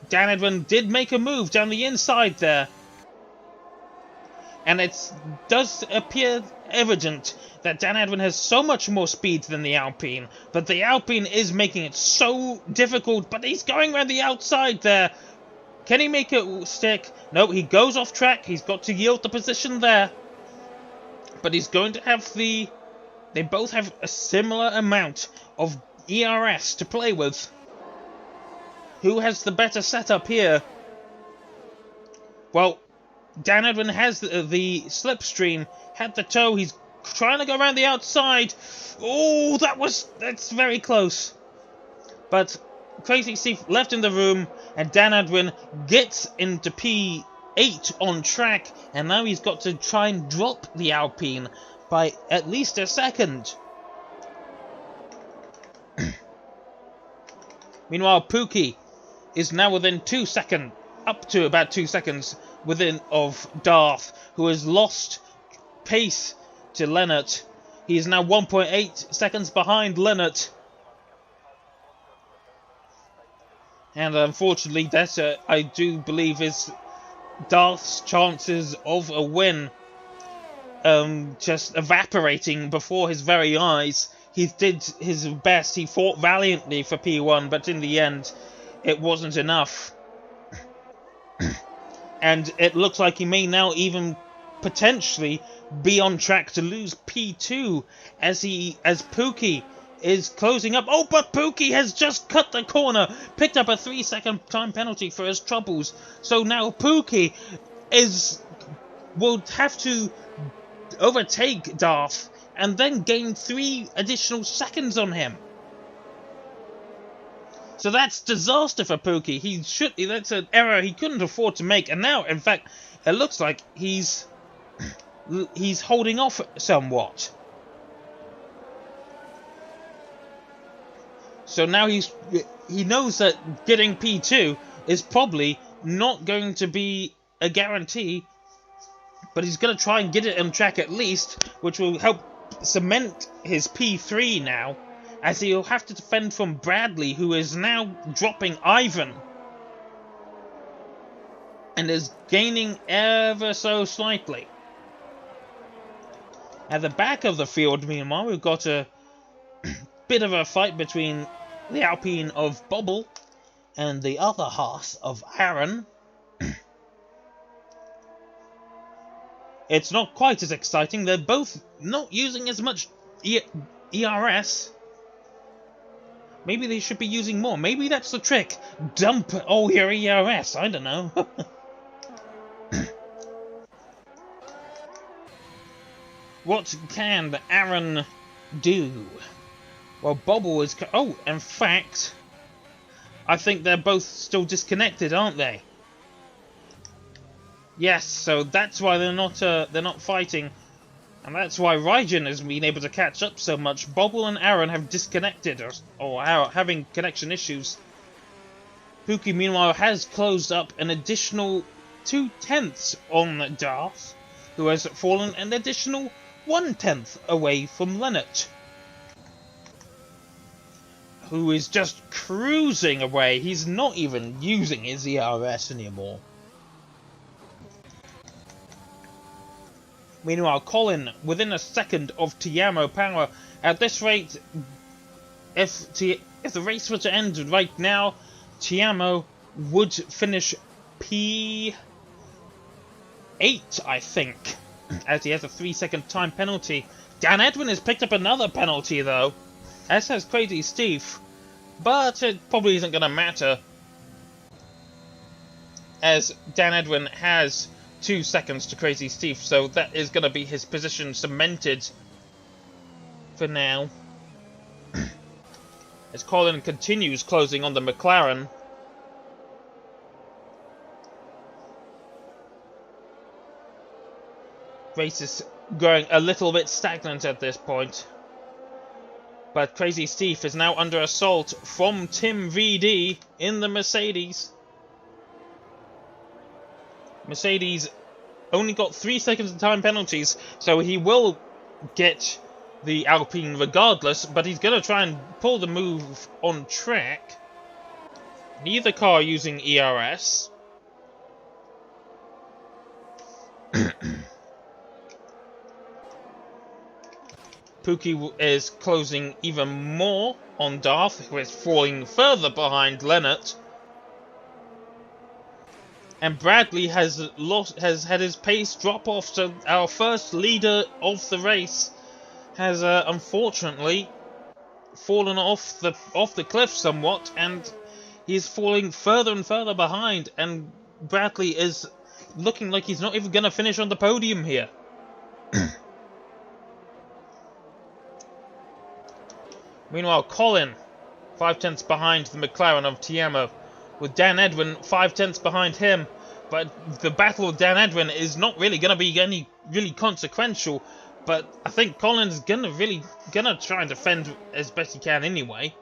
Dan Edwin did make a move down the inside there. And it does appear evident that Dan Edwin has so much more speed than the Alpine. But the Alpine is making it so difficult. But he's going around the outside there. Can he make it stick? No, he goes off track. He's got to yield the position there. But he's going to have the... They both have a similar amount of ERS to play with. Who has the better setup here? Well, Dan Edwin has the slipstream, had the toe. He's trying to go around the outside. Oh, that's very close. But Crazy Steve left in the room, and Dan Edwin gets into P8 on track, and now he's got to try and drop the Alpine by at least a second. Meanwhile, Pookie is now within 2 seconds, up to about 2 seconds within of Darth, who has lost pace to Lennart. He is now 1.8 seconds behind Lennart. And unfortunately, that I do believe is Darth's chances of a win just evaporating before his very eyes. He did his best. He fought valiantly for P1, but in the end, it wasn't enough. And it looks like he may now even potentially be on track to lose P2 as Pookie is closing up. Oh, but Pookie has just cut the corner, picked up a 3-second time penalty for his troubles. So now Pookie will have to overtake Darth and then gain 3 additional seconds on him. So that's disaster for Pookie. That's an error he couldn't afford to make, and now, in fact, it looks like he's holding off somewhat. So now he knows that getting P2 is probably not going to be a guarantee, but he's going to try and get it on track at least, which will help cement his P3 now, as he'll have to defend from Bradley, who is now dropping Ivan and is gaining ever so slightly. At the back of the field, meanwhile, we've got a bit of a fight between the Alpine of Bobble and the other half of Aaron. It's not quite as exciting. They're both not using as much ERS. Maybe they should be using more. Maybe that's the trick. Dump all your ERS. I don't know. What can Aaron do? Well, Bobble is... Oh, in fact, I think they're both still disconnected, aren't they? Yes, so that's why they're not fighting, and that's why Raijin has been able to catch up so much. Bobble and Aaron have disconnected or are having connection issues. Pookie, meanwhile, has closed up an additional 0.2 on Darth, who has fallen an additional 0.1 away from Lennart, who is just cruising away. He's not even using his ERS anymore. Meanwhile, Colin within a second of Tiamo power. At this rate, if the race were to end right now, Tiamo would finish P8, I think, as he has a 3-second time penalty. Dan Edwin has picked up another penalty though, as has Crazy Steve, but it probably isn't going to matter, as Dan Edwin has 2 seconds to Crazy Steve, so that is going to be his position cemented for now. As Colin continues closing on the McLaren. Race is going a little bit stagnant at this point. But Crazy Steve is now under assault from Tim VD in the Mercedes. Mercedes only got 3 seconds of time penalties, so he will get the Alpine regardless, but he's going to try and pull the move on track. Neither car using ERS. Pookie is closing even more on Darth, who is falling further behind Lennart. And Bradley has had his pace drop off, so our first leader of the race has unfortunately fallen off the cliff somewhat, and he's falling further and further behind, and Bradley is looking like he's not even going to finish on the podium here. Meanwhile, Colin, 5 tenths behind the McLaren of Tiamo, with Dan Edwin 5 tenths behind him. But the battle with Dan Edwin is not really going to be any really consequential. But I think Colin's gonna try and defend as best he can anyway.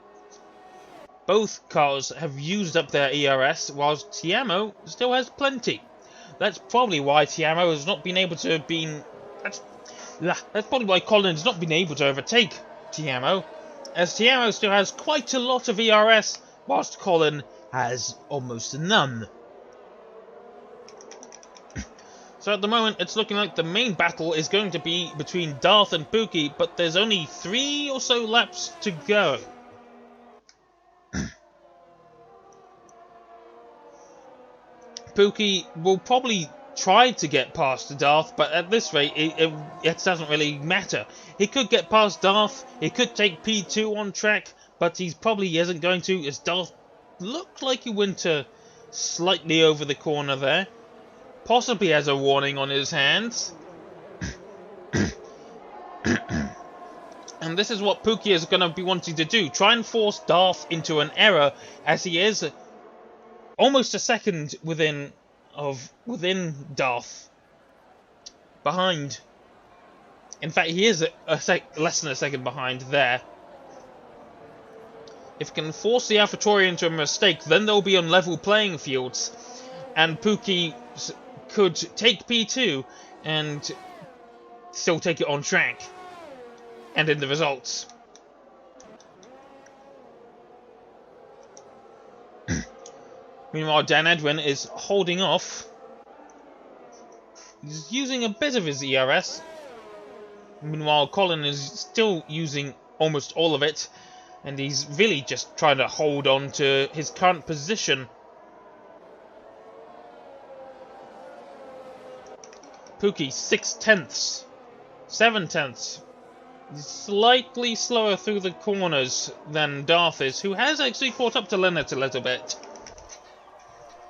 Both cars have used up their ERS, whilst Tiamo still has plenty. That's probably why Tiamo has not been able to that's probably why Colin has not been able to overtake Tiamo, as Tiamo still has quite a lot of ERS, whilst Colin has almost none. So at the moment, it's looking like the main battle is going to be between Darth and Pookie, but there's only 3 or so laps to go. Pookie will probably try to get past Darth, but at this rate, it doesn't really matter. He could get past Darth, he could take P2 on track, but he probably isn't going to, as Darth looked like he went slightly over the corner there. Possibly has a warning on his hands. And this is what Pookie is going to be wanting to do. Try and force Darth into an error, as he is almost a second within Darth. Behind. In fact, he is less than a second behind there. If he can force the AlphaTauri into a mistake, then they'll be on level playing fields. And Pookie could take P2 and still take it on track and in the results. Meanwhile, Dan Edwin is holding off. He's using a bit of his ERS. Meanwhile, Colin is still using almost all of it, and he's really just trying to hold on to his current position. Pookie, 6 tenths, 7 tenths. He's slightly slower through the corners than Darth is, who has actually caught up to Lennart a little bit.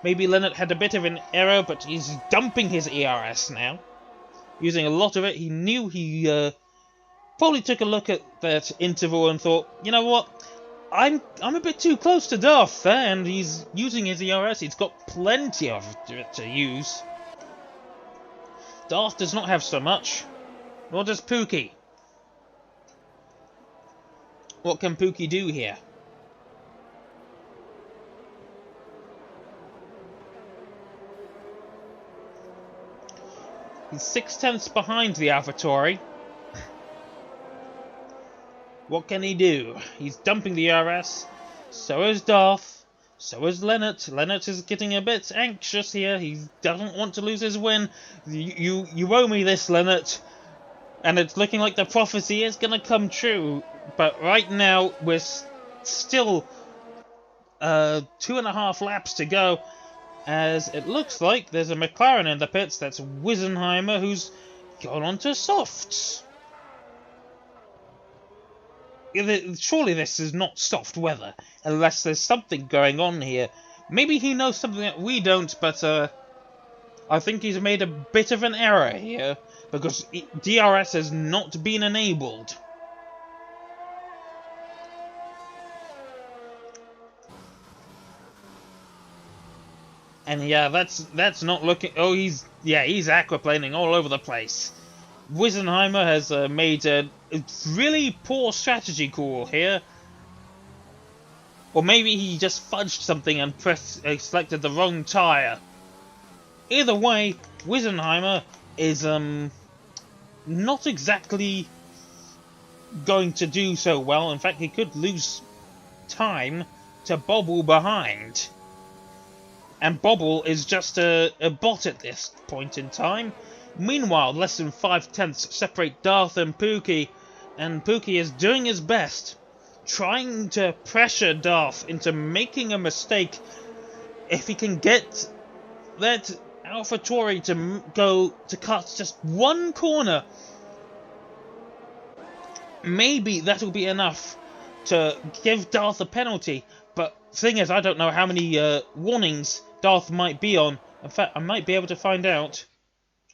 Maybe Lennart had a bit of an error, but he's dumping his ERS now. Using a lot of it. He knew he probably took a look at that interval and thought, you know what, I'm a bit too close to Darth there, and he's using his ERS. He's got plenty of it to use. Darth does not have so much, nor does Pookie. What can Pookie do here? He's 6 tenths behind the AlphaTauri. What can he do? He's dumping the ERS. So is Darth. So is Leonard. Leonard is getting a bit anxious here. He doesn't want to lose his win. You owe me this, Leonard. And it's looking like the prophecy is going to come true. But right now, we're still 2.5 laps to go. As it looks like there's a McLaren in the pits. That's Wisenheimer, who's gone on to softs. Surely this is not soft weather, unless there's something going on here. Maybe he knows something that we don't, but I think he's made a bit of an error here, because DRS has not been enabled. And yeah, that's not looking... Oh, he's aquaplaning all over the place. Wisenheimer has made a really poor strategy call here. Or maybe he just fudged something and selected the wrong tyre. Either way, Wisenheimer is not exactly going to do so well. In fact, he could lose time to Bobble behind. And Bobble is just a bot at this point in time. Meanwhile, less than 5/10 separate Darth and Pookie is doing his best, trying to pressure Darth into making a mistake. If he can get that AlphaTauri to go to cut just one corner, maybe that'll be enough to give Darth a penalty. But thing is, I don't know how many warnings Darth might be on. In fact, I might be able to find out.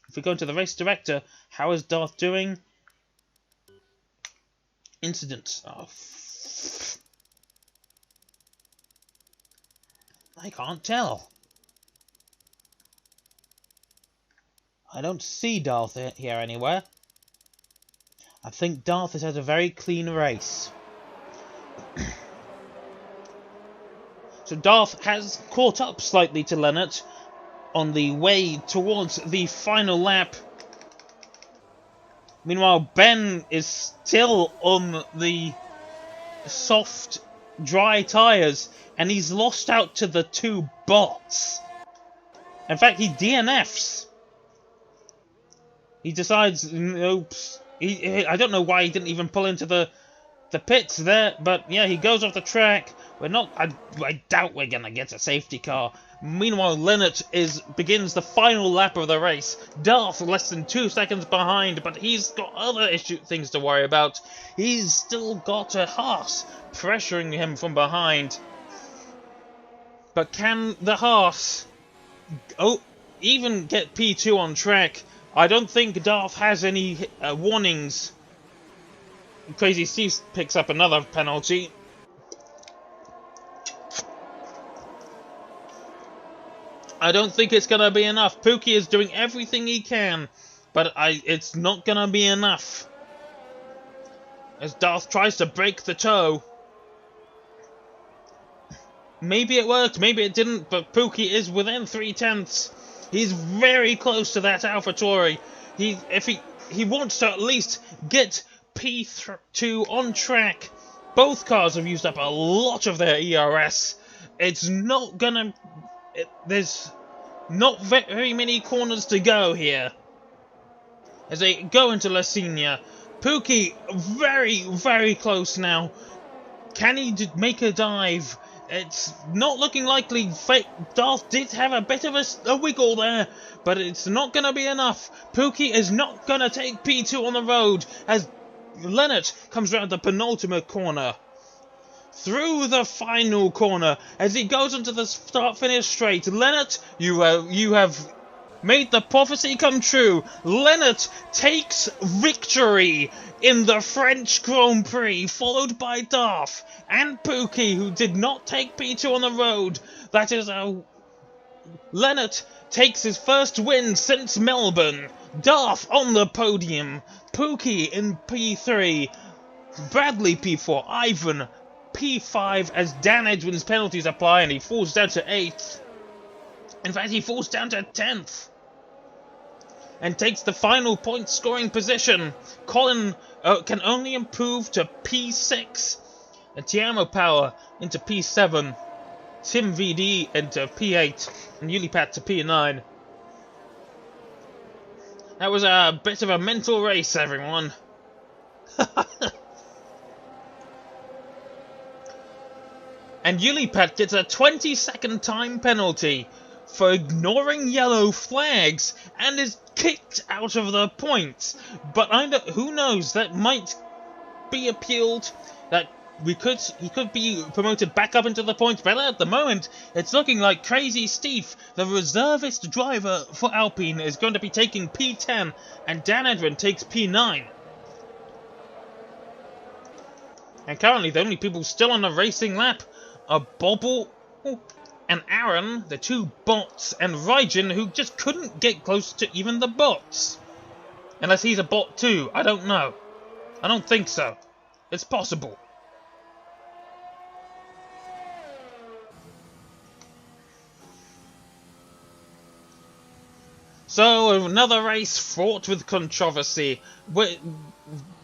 If we go into the race director, how is Darth doing? Incidents. Oh, I can't tell. I don't see Darth here anywhere. I think Darth has had a very clean race. So Darth has caught up slightly to Leonard on the way towards the final lap. Meanwhile, Ben is still on the soft, dry tyres, and he's lost out to the two bots. In fact, he DNFs. He decides, oops. I don't know why he didn't even pull into the pits there, but yeah, he goes off the track. I doubt we're gonna get a safety car. Meanwhile, Leonard begins the final lap of the race. Darth less than 2 seconds behind, but he's got other things to worry about. He's still got a Haas pressuring him from behind. But can the Haas even get P2 on track? I don't think Darth has any warnings. Crazy Steve picks up another penalty. I don't think it's going to be enough. Pookie is doing everything he can, but it's not going to be enough. As Darth tries to break the toe. Maybe it worked, maybe it didn't, but Pookie is within 3/10. He's very close to that AlphaTauri. If he wants to at least get P2 on track. Both cars have used up a lot of their ERS. It's not gonna... there's not very many corners to go here. As they go into Lasinia. Pookie very, very close now. Can he make a dive? It's not looking likely. Darth did have a bit of a wiggle there, but it's not going to be enough. Pookie is not going to take P2 on the road as Leonard comes round the penultimate corner. Through the final corner, as he goes into the start-finish straight. Leonard, you have made the prophecy come true. Leonard takes victory in the French Grand Prix, followed by Darth and Pookie, who did not take P2 on the road. That is how Leonard takes his first win since Melbourne. Darth on the podium, Pookie in P3, Bradley P4, Ivan P5 as Dan Edwin's penalties apply and he falls down to 8th. In fact, he falls down to 10th. And takes the final point scoring position. Colin can only improve to P6. And Tiamo Power into P7. Tim VD into P8 and Ulipat to P9. That was a bit of a mental race, everyone. And Ulipat gets a 20-second time penalty for ignoring yellow flags and is kicked out of the points. But who knows, that might be appealed. That he could be promoted back up into the points, but at the moment it's looking like Crazy Steve, the reservist driver for Alpine, is going to be taking P10 and Dan Edwin takes P9. And currently the only people still on the racing lap are Bobble and Aaron, the two bots, and Raijin, who just couldn't get close to even the bots. Unless he's a bot too, I don't know. I don't think so. It's possible. So, another race fraught with controversy.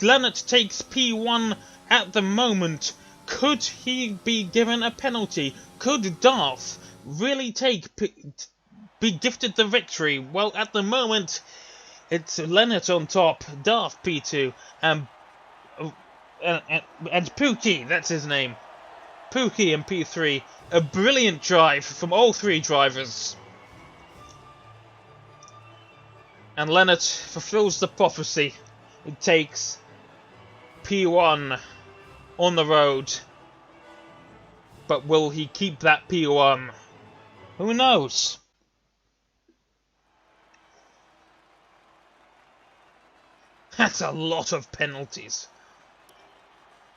Leonard takes P1 at the moment. Could he be given a penalty? Could Darth really be gifted the victory? Well, at the moment, it's Leonard on top, Darth P2, and Pookie, that's his name. Pookie in P3. A brilliant drive from all three drivers. And Leonard fulfills the prophecy. It takes P1 on the road. But will he keep that P1? Who knows? That's a lot of penalties.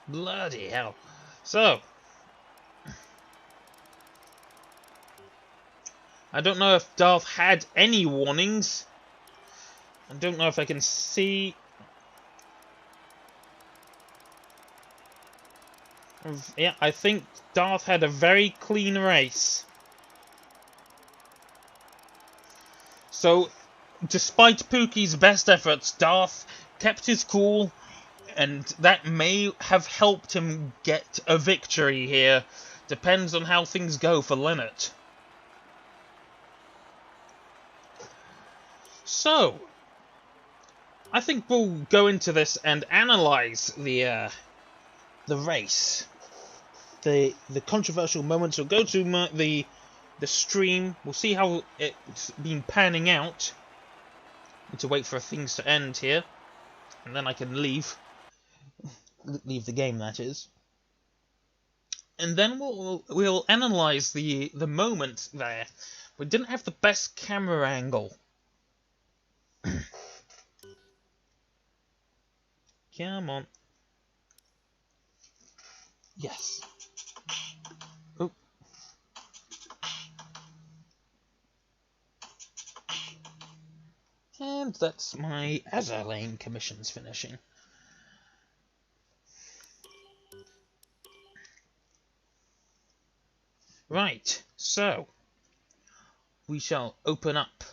Bloody hell. So, I don't know if Darth had any warnings. I don't know if I can see. Yeah, I think Darth had a very clean race. So, despite Pookie's best efforts, Darth kept his cool, and that may have helped him get a victory here. Depends on how things go for Leonard. So, I think we'll go into this and analyze the race, the controversial moments. We'll go to the stream. We'll see how it's been panning out. Need to wait for things to end here, and then I can leave the game. That is, and then we'll analyze the moment there. We didn't have the best camera angle. Come on. Yes. Oh. And that's my Azure Lane commissions finishing. Right, so we shall open up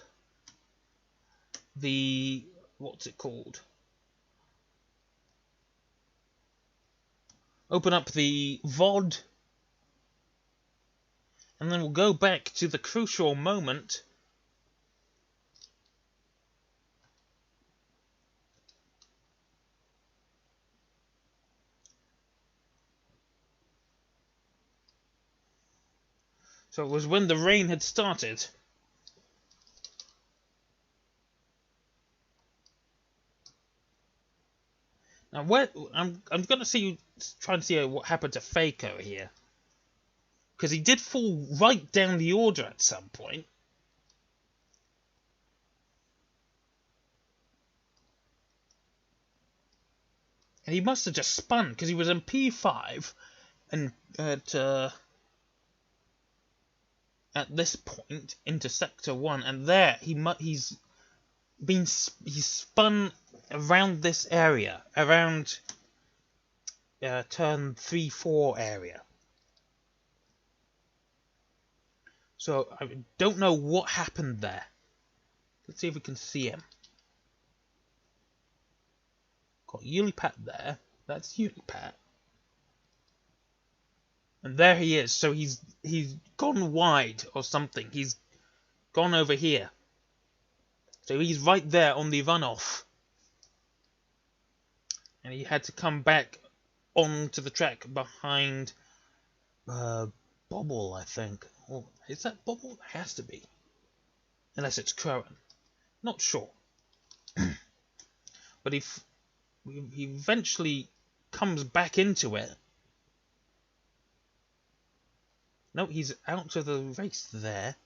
the, what's it called? Open up the VOD, and then we'll go back to the crucial moment. So it was when the rain had started. Now, I'm gonna try and see what happened to Faker here, because he did fall right down the order at some point. And he must have just spun, because he was in P5, and at this point into Sector 1, and there he's spun around this area, around turn 3-4 area. So I don't know what happened there. Let's see if we can see him. Got Ulipat there. That's Ulipat. And there he is. So he's gone wide or something. He's gone over here. So he's right there on the runoff. And he had to come back onto the track behind Bobble, I think. Or is that Bobble? It has to be. Unless it's Curran. Not sure. But he eventually comes back into it. No, he's out of the race there.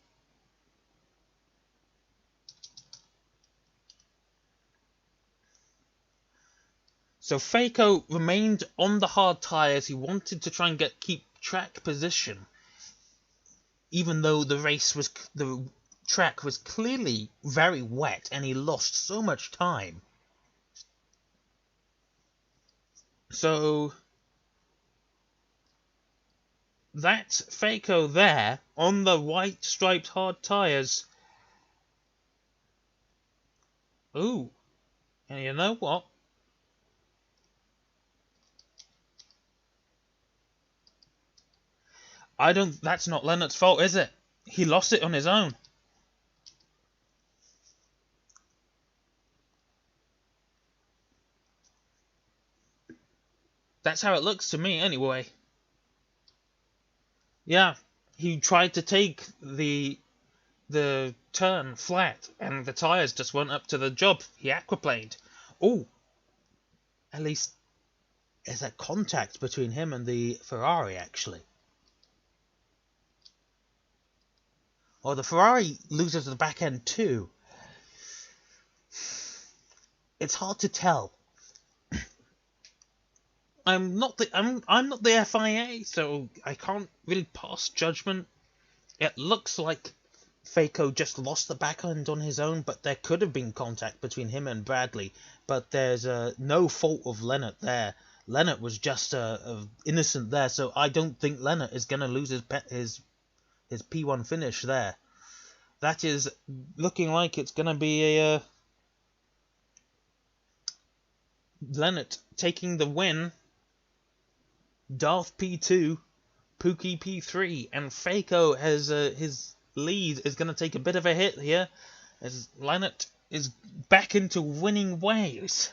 So Faco remained on the hard tyres. He wanted to try and keep track position, even though the track was clearly very wet and he lost so much time. So that's Faco there on the white striped hard tyres. Ooh, and you know what? That's not Leonard's fault, is it? He lost it on his own. That's how it looks to me, anyway. Yeah, he tried to take the turn flat, and the tyres just weren't up to the job. He aquaplaned. Oh, at least there's a contact between him and the Ferrari, actually. Or the Ferrari loses the back end too. It's hard to tell. I'm not the FIA, so I can't really pass judgment. It looks like Faco just lost the back end on his own, but there could have been contact between him and Bradley. But there's no fault of Leonard there. Leonard was just innocent there, so I don't think Leonard is going to lose his P1 finish there. That is looking like it's going to be a Leonard taking the win. Darth P2, Pookie P3, and Faco has his lead is going to take a bit of a hit here, as Leonard is back into winning ways.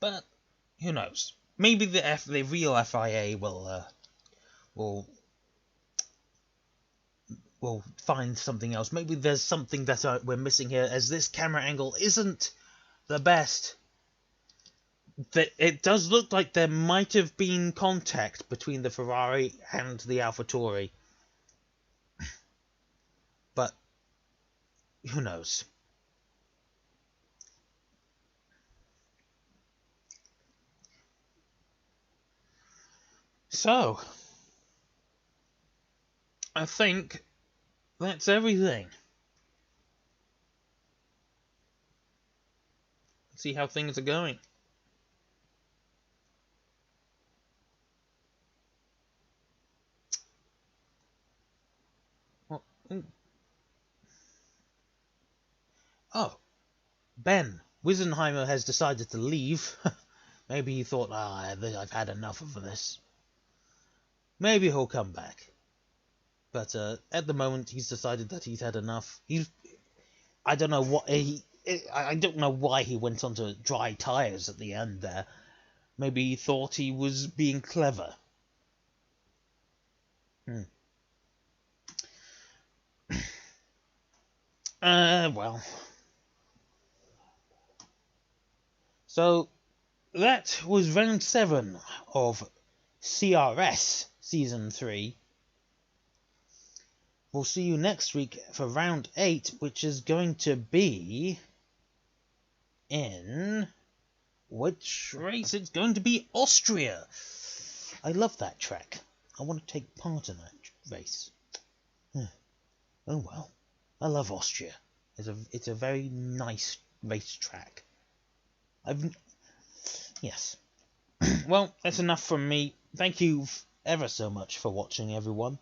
But who knows? Maybe the real FIA will find something else. Maybe there's something that we're missing here, as this camera angle isn't the best. It does look like there might have been contact between the Ferrari and the AlphaTauri. But who knows? So, I think that's everything. Let's see how things are going. Oh, Ben Wisenheimer has decided to leave. Maybe he thought, I've had enough of this. Maybe he'll come back. But at the moment, he's decided that he's had enough. I don't know I don't know why he went onto dry tyres at the end there. Maybe he thought he was being clever. Well. So, that was round 7 of CRS Season 3. We'll see you next week for round 8, which is going to be in... which race? It's going to be Austria. I love that track. I want to take part in that race. Oh well. I love Austria. It's a very nice racetrack. Yes. Well, that's enough from me. Thank you ever so much for watching, everyone.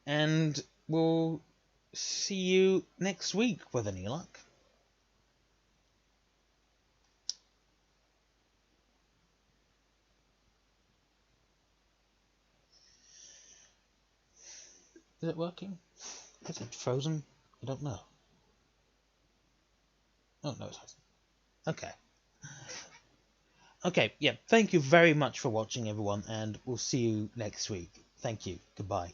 And we'll see you next week with any luck. Is it working? Is it frozen? I don't know. Oh, no, it hasn't. Okay. Okay, yeah, thank you very much for watching, everyone, and we'll see you next week. Thank you. Goodbye.